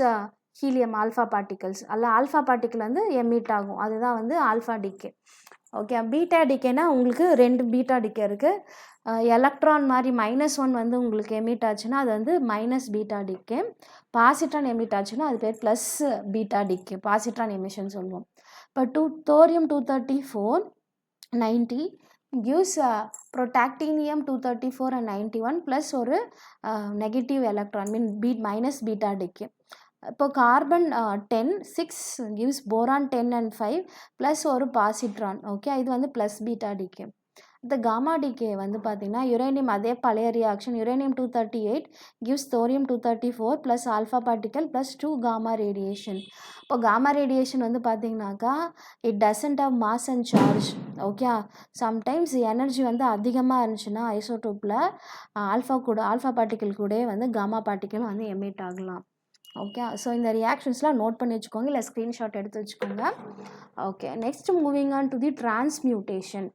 helium alpha particles. அல்ல ஆல்ஃபா பார்ட்டிக்கல் வந்து எமிட் ஆகும், அதுதான் வந்து ஆல்ஃபா டிகே. ஓகே, பீட்டா டிகேனா உங்களுக்கு 2 பீட்டா டிகே இருக்குது. எலக்ட்ரான் மாதிரி -1 வந்து உங்களுக்கு எமிட் ஆச்சுன்னா அது வந்து minus beta decay. Positron emit ஆச்சுன்னா அது பேர் plus beta decay, positron emission சொல்லுவோம். இப்போ thorium 234 90 gives protactinium 234 and 91 plus ஒரு negative electron minus beta decay. இப்போ carbon 10 6 gives boron 10 and 5 plus ஒரு பாசிட்ரான். ஓகே, இது வந்து ப்ளஸ் பீட்டா டிகே. இந்த காமா டிகே வந்து பார்த்திங்கன்னா யுரேனியம் அதே பழைய reaction, uranium 238 gives thorium 234 plus alpha particle plus 2 gamma radiation. இப்போ காமா ரேடியேஷன் வந்து பார்த்திங்கனாக்கா it doesn't have mass and charge. Okay, sometimes energy வந்து அதிகமாக இருந்துச்சுன்னா ஐசோடோப்பில் ஆல்ஃபா பார்ட்டிக்கல் கூட வந்து காமா பார்ட்டிக்கல் வந்து எமிட் ஆகலாம். ஓகே, ஸோ இந்த ரியாக்ஷன்ஸ்லாம் நோட் பண்ணி வச்சுக்கோங்க, இல்லை ஸ்க்ரீன்ஷாட் எடுத்து வச்சுக்கோங்க. Okay, next moving on to the transmutation.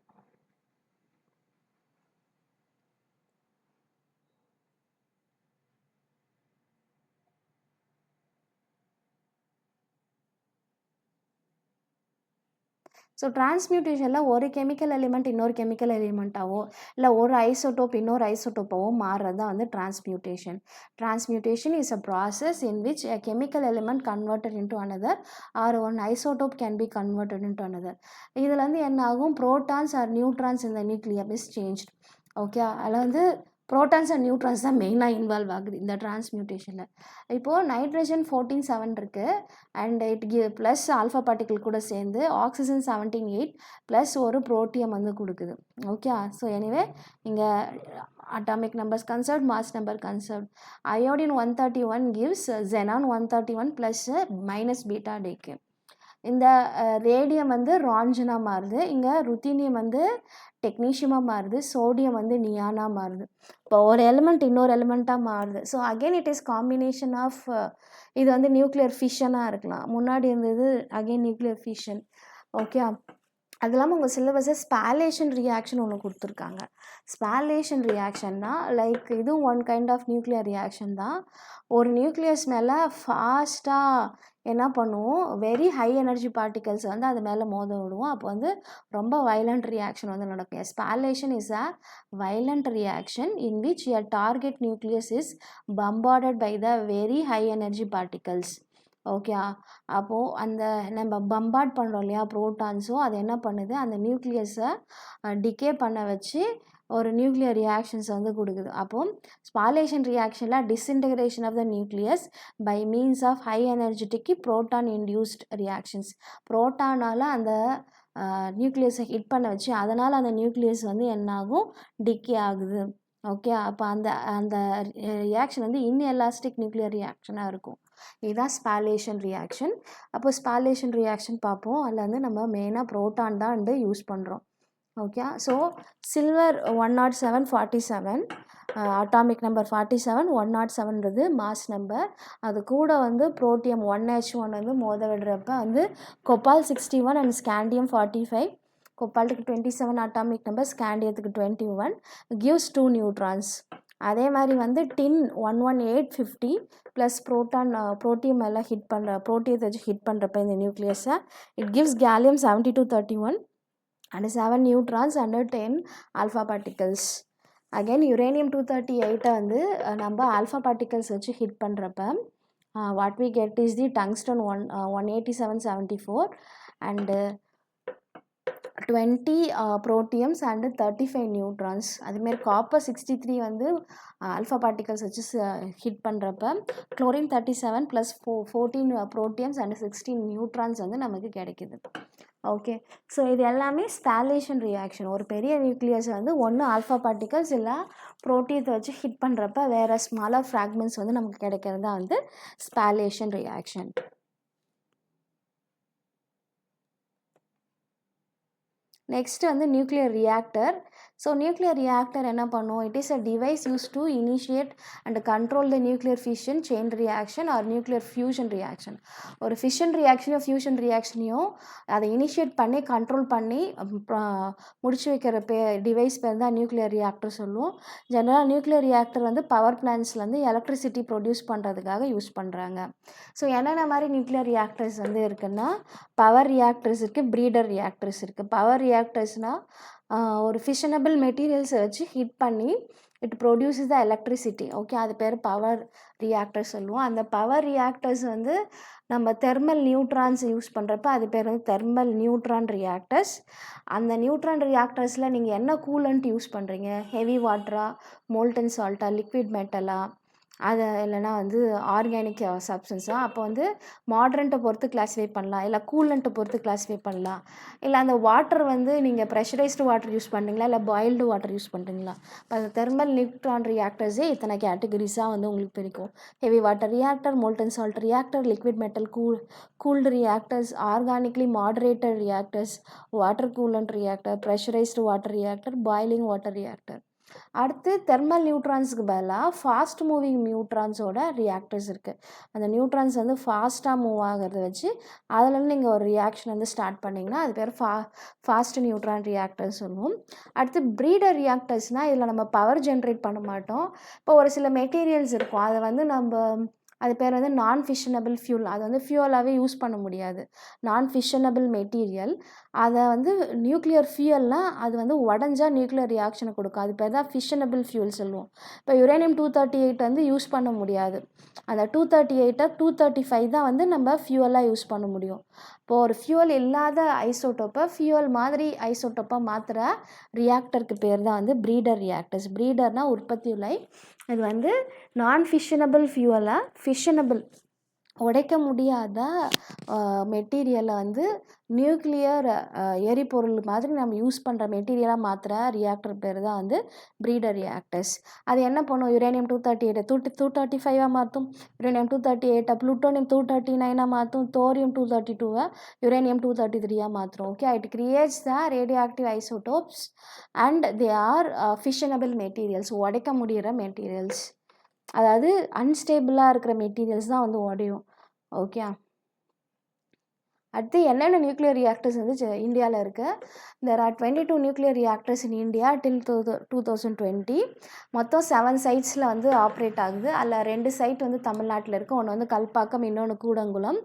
So டிரான்ஸ்மியூட்டேஷனில் ஒரு கெமிக்கல் எலிமெண்ட் இன்னொரு கெமிக்கல் எலிமெண்ட்டாவோ இல்லை ஒரு ஐசோடோப் இன்னொரு ஐசோடோப்பாவோ மாறுறது தான் வந்து transmutation. Transmutation is a process in which a chemical element converted into another or one isotope can be converted into another. இதில் வந்து என்ன ஆகும், ப்ரோட்டான்ஸ் ஆர் நியூட்ரான்ஸ் இந்த நியூக்ளியம் இஸ் சேஞ்ச்ட். ஓகே, அதில் வந்து ப்ரோட்டான்ஸ் அண்ட் நியூட்ரான்ஸ் தான் மெயினாக இன்வால்வ் ஆகுது இந்த டிரான்ஸ்மியூட்டேஷனில். இப்போது நைட்ரஜன் 14 இருக்குது அண்ட் ப்ளஸ் ஆல்ஃபா பார்ட்டிகிள் கூட சேர்ந்து ஆக்சிஜன் 17 ப்ளஸ் ஒரு புரோட்டியம் வந்து கொடுக்குது. ஓகே, ஸோ எனிவே இங்கே atomic numbers conserved, mass number conserved. Iodine 131 gives xenon 131 plus minus beta decay. இந்த ரேடியம் வந்து ரான்ஜனாக மாறுது, இங்கே ருத்தீனியம் வந்து டெக்னீஷியமாக மாறுது, சோடியம் வந்து நியானாக மாறுது. இப்போ ஒரு எலிமெண்ட் இன்னொரு எலிமெண்ட்டாக மாறுது. So again it is combination of, இது வந்து நியூக்ளியர் ஃபிஷனாக இருக்கலாம், முன்னாடி இருந்தது அகெயின் நியூக்ளியர் ஃபிஷன். ஓகே, அது இல்லாமல் உங்கள் சிலபஸில் ஸ்பாலேஷன் ரியாக்ஷன் ஒன்று கொடுத்துருக்காங்க. ஸ்பாலேஷன் ரியாக்ஷன்னா லைக் இதுவும் one kind of nuclear reaction தான். ஒரு நியூக்ளியஸ் மேலே ஃபாஸ்ட்டாக என்ன பண்ணுவோம், வெரி ஹை எனர்ஜி பார்ட்டிகல்ஸ் வந்து அது மேலே மோத விடுவோம். அப்போ வந்து ரொம்ப வைலண்ட் ரியாக்ஷன் வந்து நடக்கும். Spallation is a violent reaction in which a target nucleus is bombarded by the very high energy particles. Okay, அப்போது அந்த நம்ம பம்பார்ட் பண்ணுறோம் இல்லையா ப்ரோட்டான்ஸோ, அது என்ன பண்ணுது, அந்த நியூக்ளியஸை டிகே பண்ண வச்சு ஒரு நியூக்ளியர் ரியாக்ஷன்ஸ் வந்து கொடுக்குது. அப்போது ஸ்பாலேஷன் ரியாக்ஷனில் disintegration of the nucleus by means of high energetic proton induced reactions. ப்ரோட்டானால் அந்த நியூக்ளியஸை ஹிட் பண்ண வச்சு அதனால் அந்த நியூக்ளியஸ் வந்து என்னாகும், டிகே ஆகுது. ஓகே, அப்போ அந்த அந்த ரியாக்ஷன் வந்து இன்எலாஸ்டிக் நியூக்ளியர் ரியாக்ஷனாக இருக்கும். இதுதான் ஸ்பாலேஷன் ரியாக்ஷன். அப்போ ஸ்பாலேஷன் ரியாக்ஷன் பார்ப்போம். அதில் வந்து நம்ம மெயினாக ப்ரோட்டான் தான் வந்து யூஸ் பண்ணுறோம். Okay, so silver 10747 atomic number 47, 107ன்றது மாஸ் நம்பர். அது கூட வந்து புரோட்டியம் 1H1 வந்து மோத விடுறப்ப வந்து கொப்பால் 61 அண்ட் ஸ்காண்டியம் 45. கொப்பால்ட்டுக்கு 27 அட்டாமிக் நம்பர், ஸ்காண்டியத்துக்கு 21 gives 2 நியூட்ரான்ஸ். அதே மாதிரி வந்து டின் 11850 ப்ளஸ் புரோட்டியம் எல்லாம் ஹிட் பண்ணுற புரோட்டியத்தை வச்சு ஹிட் பண்ணுறப்ப இந்த நியூக்ளியஸை it gives gallium 7231 and 7 neutrons and 10 alpha particles. Again uranium 238 வந்து நம்ம ஆல்ஃபா பார்ட்டிகல்ஸ் வச்சு ஹிட் பண்ணுறப்ப what we get is the tungsten 18774 and 20 protiums and 35 neutrons. அதுமாரி காப்பர் 63 வந்து ஆல்ஃபா பார்ட்டிகல்ஸ் வச்சு ஹிட் பண்ணுறப்ப chlorine 37 plus 14 protiums and 16 neutrons வந்து நமக்கு கிடைக்கிது. ஓகே, ஸோ இது எல்லாமே ஸ்பாலேஷன் ரியாக்ஷன். ஒரு பெரிய நியூக்ளியஸ் வந்து ஒன்று ஆல்ஃபா பார்ட்டிகல்ஸ் இல்லை புரோட்டியத்தை வச்சு ஹிட் பண்ணுறப்ப வேறு ஸ்மாலர் ஃப்ராக்மெண்ட்ஸ் வந்து நமக்கு கிடைக்கிறது தான் வந்து ஸ்பாலேஷன் ரியாக்ஷன். நெக்ஸ்ட் வந்து nuclear reactor. So nuclear reactor என்ன பண்ணும், it is a device use to initiate and control the nuclear fission, chain reaction or nuclear fusion reaction. ஒரு ஃபிஷன் ரியாக்ஷனையும் ஃபியூஷன் ரியாக்ஷனையும் அதை இனிஷியேட் பண்ணி கண்ட்ரோல் பண்ணி முடிச்சு வைக்கிற டிவைஸ் பேர் தான் நியூக்ளியர் ரியாக்டர் சொல்லுவோம். ஜெனரலாக நியூக்ளியர் ரியாக்டர் வந்து பவர் பிளான்ட்ஸ்லேருந்து எலக்ட்ரிசிட்டி ப்ரொடியூஸ் பண்ணுறதுக்காக யூஸ் பண்ணுறாங்க. ஸோ என்னென்ன மாதிரி நியூக்ளியர் ரியாக்டர்ஸ் வந்து இருக்குன்னா, பவர் ரியாக்டர்ஸ் இருக்குது, ப்ரீடர் ரியாக்டர்ஸ் இருக்குது. பவர் ரியாக்டர்ஸ்னால் ஒரு ஃபிஷனபிள் மெட்டீரியல்ஸை வச்சு ஹீட் பண்ணி இட் ப்ரொடியூஸஸ் த எலக்ட்ரிசிட்டி. ஓகே, அது பேர் பவர் ரியாக்டர் சொல்லுவோம். அந்த பவர் ரியாக்டர்ஸ் வந்து நம்ம தெர்மல் நியூட்ரான்ஸ் யூஸ் பண்ணுறப்ப அது பேர் வந்து தெர்மல் நியூட்ரான் ரியாக்டர்ஸ். அந்த நியூட்ரான் ரியாக்டர்ஸில் நீங்கள் என்ன கூலண்ட் யூஸ் பண்ணுறீங்க, ஹெவி வாட்டரா, மோல்டன் சால்ட்டா, லிக்விட் மெட்டலா, அது இல்லைனா வந்து ஆர்கானிக் சப்ஸ்டன்ஸாக, அப்போ வந்து மாட்ரண்ட்டை பொறுத்து கிளாஸிஃபை பண்ணலாம், இல்லை கூலண்ட்டை பொறுத்து கிளாஸிஃபை பண்ணலாம். இல்லை அந்த வாட்டர் வந்து நீங்கள் ப்ரெஷரைஸ்டு வாட்டர் யூஸ் பண்ணுறீங்களா இல்லை பாயில்டு வாட்டர் யூஸ் பண்ணுறீங்களா. இப்போ அந்த தெர்மல் நியூட்ரான் ரியாக்டர்ஸே இத்தனை கேட்டகரிஸாக வந்து உங்களுக்கு பிரிக்கும். Heavy water reactor, molten salt reactor, liquid metal cooled reactors, organically moderated reactors, water coolant reactor, pressurised water reactor, boiling water reactor. அடுத்து தெர்மல் நியூட்ரான்ஸுக்கு பதிலாக ஃபாஸ்ட் மூவிங் நியூட்ரான்ஸோட ரியாக்டர்ஸ் இருக்குது. அந்த நியூட்ரான்ஸ் வந்து ஃபாஸ்ட்டாக மூவ் ஆகிறத வச்சு அதில் நீங்கள் ஒரு ரியாக்ஷன் வந்து ஸ்டார்ட் பண்ணிங்கன்னா அது பேர் ஃபாஸ்ட் நியூட்ரான் ரியாக்டர் சொல்லுவோம். அடுத்து ப்ரீடர் ரியாக்டர்ஸ்னால் இதில் நம்ம பவர் ஜென்ரேட் பண்ண மாட்டோம். இப்போ ஒரு சில மெட்டீரியல்ஸ் இருக்கும், அதை வந்து நம்ம அது பேர் வந்து நான் ஃபிஷனபிள் ஃபியூல். அது வந்து ஃபியூவலாகவே யூஸ் பண்ண முடியாது. நான் ஃபிஷனபிள் மெட்டீரியல். அதை வந்து நியூக்ளியர் ஃபியூயல்னால் அது வந்து உடஞ்சா நியூக்ளியர் ரியாக்ஷனை கொடுக்கும். அது பேர் தான் ஃபிஷனபிள் ஃபியூல் சொல்லுவோம். இப்போ யுரேனியம் 238 வந்து யூஸ் பண்ண முடியாது. அந்த 238 235 தான் வந்து நம்ம ஃபியூவலாக யூஸ் பண்ண முடியும். இப்போது ஒரு ஃபியூவல் இல்லாத ஐசோட்டோப்பை ஃபியூவல் மாதிரி ஐசோட்டோப்பாக மாற்றுற ரியாக்டருக்கு பேர் தான் வந்து ப்ரீடர் ரியாக்டர்ஸ். ப்ரீடர்னால் உற்பத்தி உலை. இது வந்து நான் ஃபிஷனபிள் ஃபியூவலாக ஃபிஷனபிள் உடைக்க முடியாத மெட்டீரியலை வந்து நியூக்ளியர் எரிபொருள் மாதிரி நம்ம யூஸ் பண்ணுற மெட்டீரியலாக மாற்றுற ரியாக்டர் பேர் தான் வந்து ப்ரீடர் ரியாக்டர்ஸ். அது என்ன பண்ணும்? யுரேனியம் 238 235 மாற்றும், யுரேனியம் 238 ப்ளூட்டோனியம் 239 மாற்றும், தோரியம் 232 யுரேனியம் 233 மாற்றும். Okay, it creates the radio active isotopes and they are fissionable materials. உடைக்க முடிகிற மெட்டீரியல்ஸ், அதாவது அன்ஸ்டேபிளாக இருக்கிற மெட்டீரியல்ஸ் தான் வந்து உடையும். ஓகே, அடுத்து என்னென்ன நியூக்ளியர் ரியாக்டர்ஸ் வந்து இந்தியாவில் இருக்குது? There are 22 nuclear reactors in India till 2020. மொத்தம் 7 சைட்ஸில் வந்து ஆப்ரேட் ஆகுது. அதில் 2 சைட் வந்து தமிழ்நாட்டில் இருக்குது. ஒன்று வந்து கல்பாக்கம், இன்னொன்று கூடங்குளம்.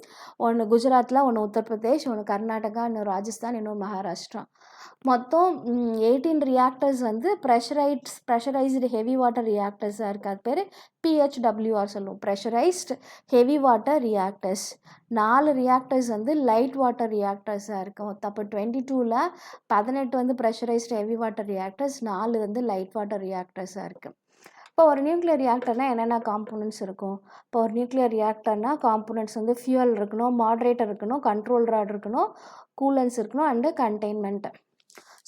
ஒன்று குஜராத்தில், ஒன்று உத்தரப்பிரதேஷ், ஒன்று கர்நாடகா, இன்னொன்று ராஜஸ்தான், இன்னொன்று மகாராஷ்டிரா. மொத்தம் 18 ரியாக்டர்ஸ் வந்து ப்ரெஷரைஸ்டு ஹெவி வாட்டர் ரியாக்டர்ஸாக இருக்குது. அது பேர் PHWR சொல்லுவோம், pressurised heavy water reactors. 4 reactors வந்து லைட் வாட்டர் ரியாக்டர்ஸாக இருக்குது. மொத்தம் அப்போ 22ல் 18 வந்து ப்ரெஷரைஸ்டு ஹெவி வாட்டர் ரியாக்டர்ஸ், 4 வந்து லைட் வாட்டர் ரியாக்டர்ஸாக இருக்குது. இப்போ ஒரு நியூக்ளியர் ரியாக்டர்னால் என்னென்ன காம்போனன்ட்ஸ் இருக்கும்? இப்போ ஒரு நியூக்ளியர் ரியாக்டர்னால் காம்போனன்ட்ஸ் வந்து ஃபியூவல் இருக்கணும், மாட்ரேட்டர் இருக்கணும், கண்ட்ரோல் ராட் இருக்கணும், கூலன்ஸ் இருக்கணும், அண்டு கண்டெய்ன்மெண்ட்.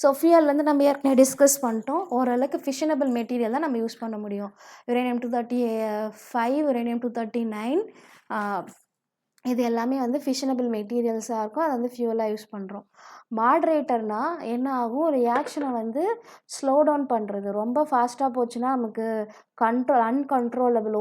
ஸோ ஃபியூயல் வந்து நம்ம ஏற்கனவே டிஸ்கஸ் பண்ணிட்டோம். ஓரளவுக்கு ஃபிஷனபிள் மெட்டீரியல் தான் நம்ம யூஸ் பண்ண முடியும். யுரேனியம் 235, யுரேனியம் 239 இது எல்லாமே வந்து ஃபிஷனபிள் மெட்டீரியல்ஸாக இருக்கும். அதை வந்து ஃபியூவலாக யூஸ் பண்ணுறோம். மாட்ரேட்டர்னால் என்ன ஆகும்? ரியாக்ஷனை வந்து ஸ்லோ டவுன் பண்ணுறது. ரொம்ப ஃபாஸ்ட்டாக போச்சுன்னா நமக்கு அன்கண்ட்ரோலபிள்.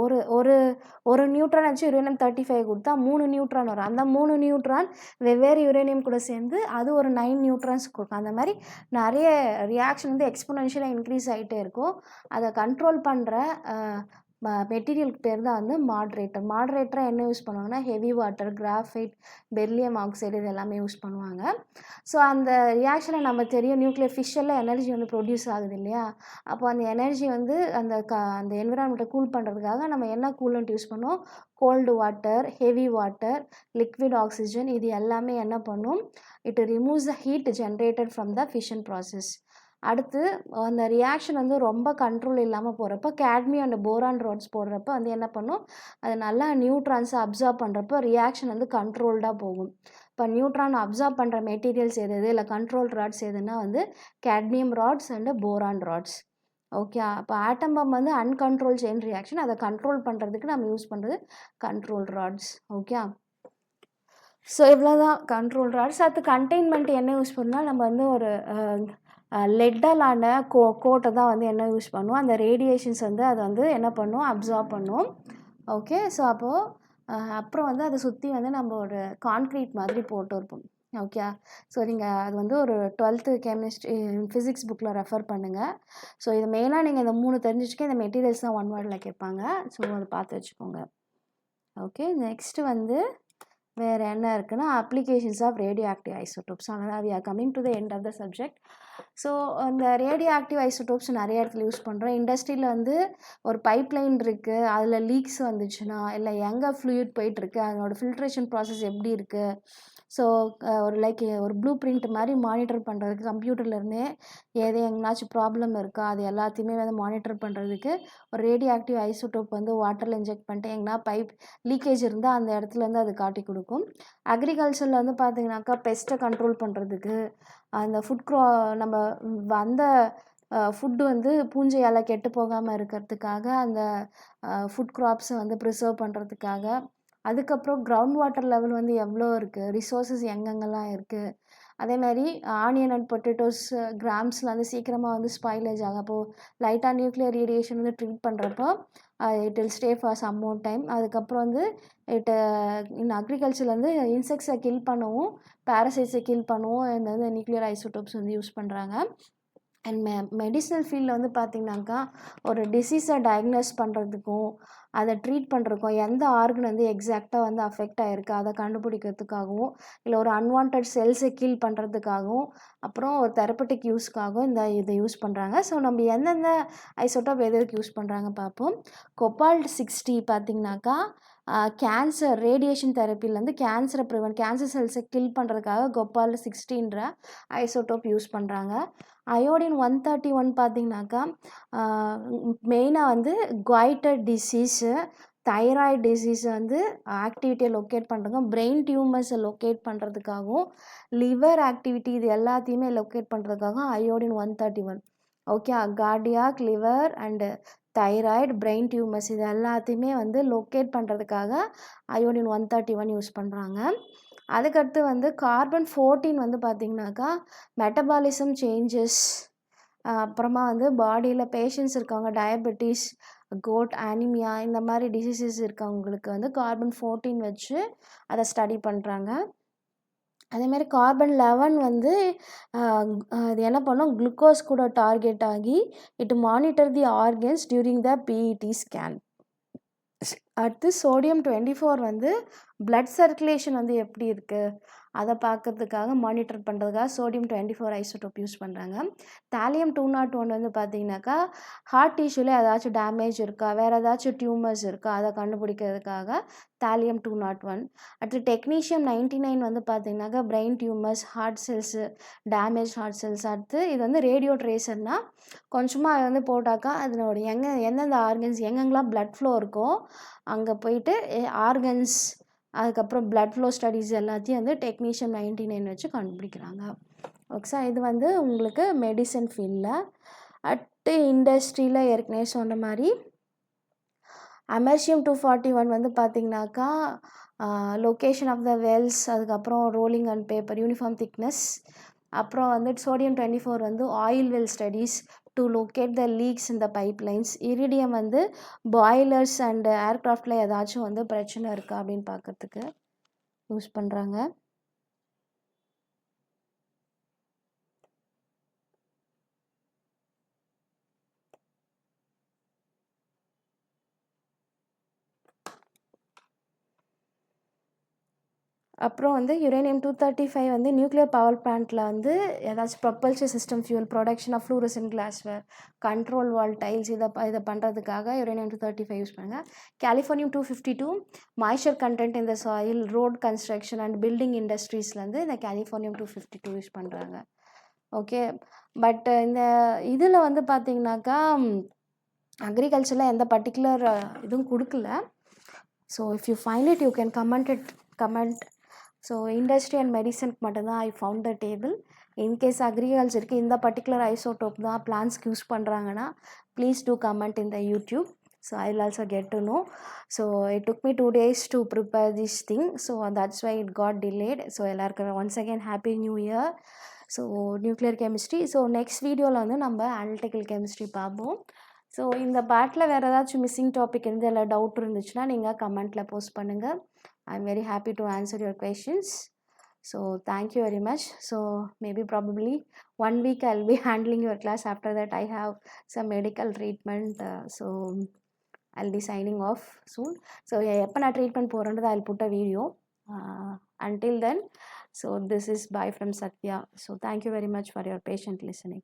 ஒரு நியூட்ரான் வச்சு யுரேனியம் 35 கொடுத்தா 3 நியூட்ரான் வரும். அந்த 3 நியூட்ரான் வெவ்வேறு யுரேனியம் கூட சேர்ந்து அது ஒரு 9 நியூட்ரான்ஸ் கொடுக்கும். அந்த மாதிரி நிறைய ரியாக்ஷன் வந்து எக்ஸ்பொனென்ஷியலாக இன்க்ரீஸ் ஆகிட்டே இருக்கும். அதை கண்ட்ரோல் பண்ணுற மெட்டீரியலுக்கு பேர் தான் வந்து மாட்ரேட்டர். மாட்ரேட்டராக என்ன யூஸ் பண்ணுவாங்கன்னா heavy water, graphite, beryllium oxide இது எல்லாமே யூஸ் பண்ணுவாங்க. ஸோ அந்த ரியாக்ஷனை நம்ம தெரியும், நியூக்ளியர் ஃபிஷரில் எனர்ஜி வந்து ப்ரொடியூஸ் ஆகுது இல்லையா? அப்போ அந்த எனர்ஜி வந்து அந்த என்விரான்மெண்ட்டை கூல் பண்ணுறதுக்காக நம்ம என்ன கூலண்ட் யூஸ் பண்ணுவோம்? Cold water, heavy water, liquid oxygen. இது எல்லாமே என்ன பண்ணும்? It removes the heat generated from the fission process. அடுத்து அந்த ரியாக்ஷன் வந்து ரொம்ப கண்ட்ரோல் இல்லாமல் போகிறப்ப கேட்மியம் அண்ட் போரான் ராட்ஸ் போடுறப்ப வந்து என்ன பண்ணும்? அது நல்லா நியூட்ரான்ஸை அப்சார்ப் பண்ணுறப்போ ரியாக்ஷன் வந்து கண்ட்ரோல்டாக போகும். இப்போ நியூட்ரான் அப்சார்ப் பண்ணுற மெட்டீரியல்ஸ் எது இல்லை கண்ட்ரோல் ராட்ஸ் எதுன்னா வந்து cadmium rods and boron rods. Okay, அப்போ ஆட்டம் பாம் வந்து அன்கண்ட்ரோல் செயின் ரியாக்ஷன், அதை கண்ட்ரோல் பண்ணுறதுக்கு நம்ம யூஸ் பண்ணுறது கண்ட்ரோல் ராட்ஸ். ஓகே, ஸோ இவ்வளோதான் கண்ட்ரோல் ராட்ஸ். அடுத்து கண்டெய்ன்மெண்ட் என்ன யூஸ் பண்ணால் நம்ம வந்து ஒரு லெட்டாலான கோட்டை தான் வந்து என்ன யூஸ் பண்ணுவோம்? அந்த ரேடியேஷன்ஸ் வந்து அதை வந்து என்ன பண்ணும்? அப்சார்ப் பண்ணும். ஓகே, ஸோ அப்போது அப்புறம் வந்து அதை சுற்றி வந்து நம்ம ஒரு கான்க்ரீட் மாதிரி போட்டு இருப்போம். ஓகே, ஸோ நீங்கள் அது வந்து ஒரு 12th கெமிஸ்ட்ரி ஃபிசிக்ஸ் புக்கில் ரெஃபர் பண்ணுங்கள். ஸோ இது மெயினாக நீங்கள் இந்த 3 தெரிஞ்சுக்க, இந்த மெட்டீரியல்ஸ் தான் 1 வேர்டில் கேட்பாங்க. ஸோ அதை பார்த்து வச்சுக்கோங்க. ஓகே, நெக்ஸ்ட்டு வந்து வேறு என்ன இருக்குன்னா applications of radioactive isotopes. அதனால் we are coming to the end of the subject. So இந்த ரேடியோ ஆக்டிவ் ஐசோடோப்ஸ் நிறைய இடத்துல யூஸ் பண்ணுறோம். இண்டஸ்ட்ரியில் வந்து ஒரு பைப்லைன் இருக்குது, அதில் லீக்ஸ் வந்துச்சுன்னா இல்லை எங்கே ஃப்ளூயிட் போயிட்டுருக்கு, அதனோட ஃபில்ட்ரேஷன் ப்ராசஸ் எப்படி இருக்குது, ஸோ ஒரு ப்ளூ பிரிண்ட் மாதிரி மானிட்டர் பண்ணுறதுக்கு கம்ப்யூட்டர்லேருந்தே எங்கேனாச்சும் ப்ராப்ளம் இருக்கா அது எல்லாத்தையுமே வந்து மானிட்டர் பண்ணுறதுக்கு ஒரு ரேடியோ ஆக்டிவ் ஐசோடோப் வந்து வாட்டரில் இன்ஜெக்ட் பண்ணிட்டு எங்கன்னா பைப் லீக்கேஜ் இருந்தால் அந்த இடத்துலேருந்து அது காட்டி கொடுக்கும். அக்ரிகல்ச்சரில் வந்து பார்த்திங்கனாக்கா பெஸ்ட்டை கண்ட்ரோல் பண்ணுறதுக்கு, அந்த நம்ம வந்த ஃபுட்டு வந்து பூஞ்சையால் கெட்டு போகாமல் இருக்கிறதுக்காக, அந்த ஃபுட் க்ராப்ஸை வந்து ப்ரிசர்வ் பண்ணுறதுக்காக, அதுக்கப்புறம் கிரவுண்ட் வாட்டர் லெவல் வந்து எவ்வளோ இருக்குது, ரிசோர்ஸஸ் எங்கெங்கெல்லாம் இருக்குது, அதேமாதிரி ஆனியன் அண்ட் பொட்டேட்டோஸ் கிராம்ஸில் வந்து சீக்கிரமாக வந்து ஸ்பாயிலேஜ் ஆகும். அப்போது லைட்டாக நியூக்ளியர் ரேடியேஷன் வந்து ட்ரீட் பண்ணுறப்போ it will stay for some more time. அதுக்கப்புறம் வந்து இந்த அக்ரிகல்ச்சரில் வந்து இன்செக்ட்ஸை கில் பண்ணவும், பேரசைட்ஸை கில் பண்ணவும் இந்த வந்து நியூக்ளியர் ஐசோடோப்ஸ் வந்து யூஸ் பண்ணுறாங்க. அண்ட் மெடிசனல் ஃபீல்டில் வந்து பார்த்திங்கனாக்கா ஒரு டிசீஸை டயக்னோஸ் பண்ணுறதுக்கும் அதை ட்ரீட் பண்ணுறதுக்கும் எந்த ஆர்கன் வந்து எக்ஸாக்டாக வந்து அஃபெக்ட் ஆகிருக்கு அதை கண்டுபிடிக்கிறதுக்காகவும் இல்லை ஒரு அன்வான்ட் செல்ஸை கீல் பண்ணுறதுக்காகவும் அப்புறம் ஒரு தெரப்பட்டிக் யூஸ்க்காகவும் இதை யூஸ் பண்ணுறாங்க. ஸோ நம்ம எந்தெந்த ஐசோட்டோப் எதுக்கு யூஸ் பண்ணுறாங்க பார்ப்போம். கொபால்ட்-60 பார்த்திங்கனாக்கா கேன்சர் ரேடியேஷன் தெரப்பிலேருந்து கேன்சரை கேன்சர் செல்ஸை கில் பண்ணுறதுக்காக கொபால்ட்-60ன்ற ஐசோட்டோப் யூஸ் பண்ணுறாங்க. அயோடின்-131 பார்த்திங்கனாக்கா மெயினாக வந்து குவைட்டர் டிசீஸு, தைராய்டு டிசீஸை வந்து ஆக்டிவிட்டியை லொக்கேட் பண்ணுறதுக்கும், பிரெயின் டியூமர்ஸை லொக்கேட் பண்ணுறதுக்காகவும், லிவர் ஆக்டிவிட்டி இது எல்லாத்தையுமே லொக்கேட் பண்ணுறதுக்காகவும் அயோடின்-131. Okay, cardiac, liver and thyroid, brain tumours இது எல்லாத்தையுமே வந்து லொக்கேட் பண்ணுறதுக்காக அயோடின்-131 யூஸ் பண்ணுறாங்க. அதுக்கடுத்து வந்து கார்பன்-14 வந்து பார்த்திங்கனாக்கா மெட்டபாலிசம் சேஞ்சஸ், அப்புறமா வந்து பாடியில் பேஷண்ட்ஸ் இருக்காங்க டயபெட்டிஸ், கோட் அனிமியா இந்த மாதிரி டிசீசஸ் இருக்கவங்களுக்கு வந்து கார்பன்-14 வச்சு அதை ஸ்டடி பண்ணுறாங்க. அதேமாதிரி கார்பன்-11 வந்து அது என்ன பண்ணும், குளுக்கோஸ் கூட டார்கெட் ஆகி it monitor the organs during the PET scan. அடுத்து சோடியம்-24 வந்து பிளட் சர்க்குலேஷன் வந்து எப்படி இருக்குது அதை பார்க்கறதுக்காக மானிட்டர் பண்ணுறதுக்காக சோடியம்-24 ஐசோட்டோப் யூஸ் பண்ணுறாங்க. தாலியம்-201 வந்து பார்த்திங்கனாக்கா ஹார்ட் டிஷ்யூவில் ஏதாச்சும் டேமேஜ் இருக்கா, வேறு ஏதாச்சும் டியூமர்ஸ் இருக்கா அதை கண்டுபிடிக்கிறதுக்காக தாலியம்-201. அடுத்து டெக்னீஷியம்-99 வந்து பார்த்திங்கனாக்கா brain tumours, heart cells, damage heart cells. அடுத்து இது வந்து ரேடியோ ட்ரேசர்னால் கொஞ்சமாக அதை வந்து போட்டாக்கா அதனோட எந்தெந்த ஆர்கன்ஸ் எங்கெங்கெல்லாம் பிளட் ஃப்ளோ இருக்கோ அங்கே போயிட்டு ஆர்கன்ஸ் அதுக்கப்புறம் பிளட் ஃப்ளோ ஸ்டடீஸ் எல்லாத்தையும் வந்து டெக்னீஷியம்-99 வச்சு கண்டுபிடிக்கிறாங்க. ஓகே சார், இது வந்து உங்களுக்கு மெடிசன் ஃபீல்டில். அடுத்து இண்டஸ்ட்ரியில் ஏற்கனவே சொன்ன மாதிரி அமெர்சியம்-241 வந்து பார்த்திங்கனாக்கா லொக்கேஷன் ஆஃப் த வெல்ஸ், அதுக்கப்புறம் rolling and paper, uniform thickness. அப்புறம் வந்து சோடியம்-24 வந்து oil well studies to locate the leaks in the pipelines. Iridium வந்து பாய்லர்ஸ் அண்ட் ஏர்க்ராஃப்டில் ஏதாச்சும் வந்து பிரச்சனை இருக்கா அப்படின்னு பார்க்கறதுக்கு யூஸ் பண்ணுறாங்க. அப்புறம் வந்து யுரேனியம்-235 வந்து நியூக்ளியர் பவர் பிளான்ட்டில் வந்து ஏதாச்சும் propulsion system fuel, production of fluorescent glassware, control wall tiles இதை பண்ணுறதுக்காக யுரேனியம்-235 யூஸ் பண்ணுங்க. கேலிஃபோர்னியம்-252 மாய்ஸ்சர் கண்டென்ட் இந்த soil, road construction and building இண்டஸ்ட்ரீஸ்லேருந்து இந்த கேலிஃபோர்னியம்-252 யூஸ் பண்ணுறாங்க. ஓகே, பட் இந்த இதில் வந்து பார்த்திங்கனாக்கா அக்ரிகல்ச்சரில் எந்த பர்டிகுலர் இதுவும் கொடுக்கல. So if you find it you can comment. So industry and மெடிசனுக்கு மட்டும்தான் I found the table. In case அக்ரிகல்ச்சருக்கு இந்த பர்டிகுலர் ஐசோட்டோப் தான் பிளான்ஸ்க்கு யூஸ் பண்ணுறாங்கன்னா please do comment in the YouTube. So I'll also get to know. So it took me 2 days to prepare this thing. So that's why it got delayed. So once again happy new year. So nuclear chemistry. So next video வந்து நம்ம analytical chemistry பார்ப்போம். So இந்த பார்ட்டில் வேறு ஏதாச்சும் missing topic இருந்து இல்லை doubt இருந்துச்சுன்னா நீங்கள் கமெண்ட்டில் போஸ்ட் பண்ணுங்கள். I am very happy to answer your questions. So thank you very much. So maybe probably 1 week I'll be handling your class. After that I have some medical treatment. So I'll be signing off soon. So எப்போ நான் treatment போகிறேன்றது I'll put a video. Until then, so this is bye from Satya. So thank you very much for your patient listening.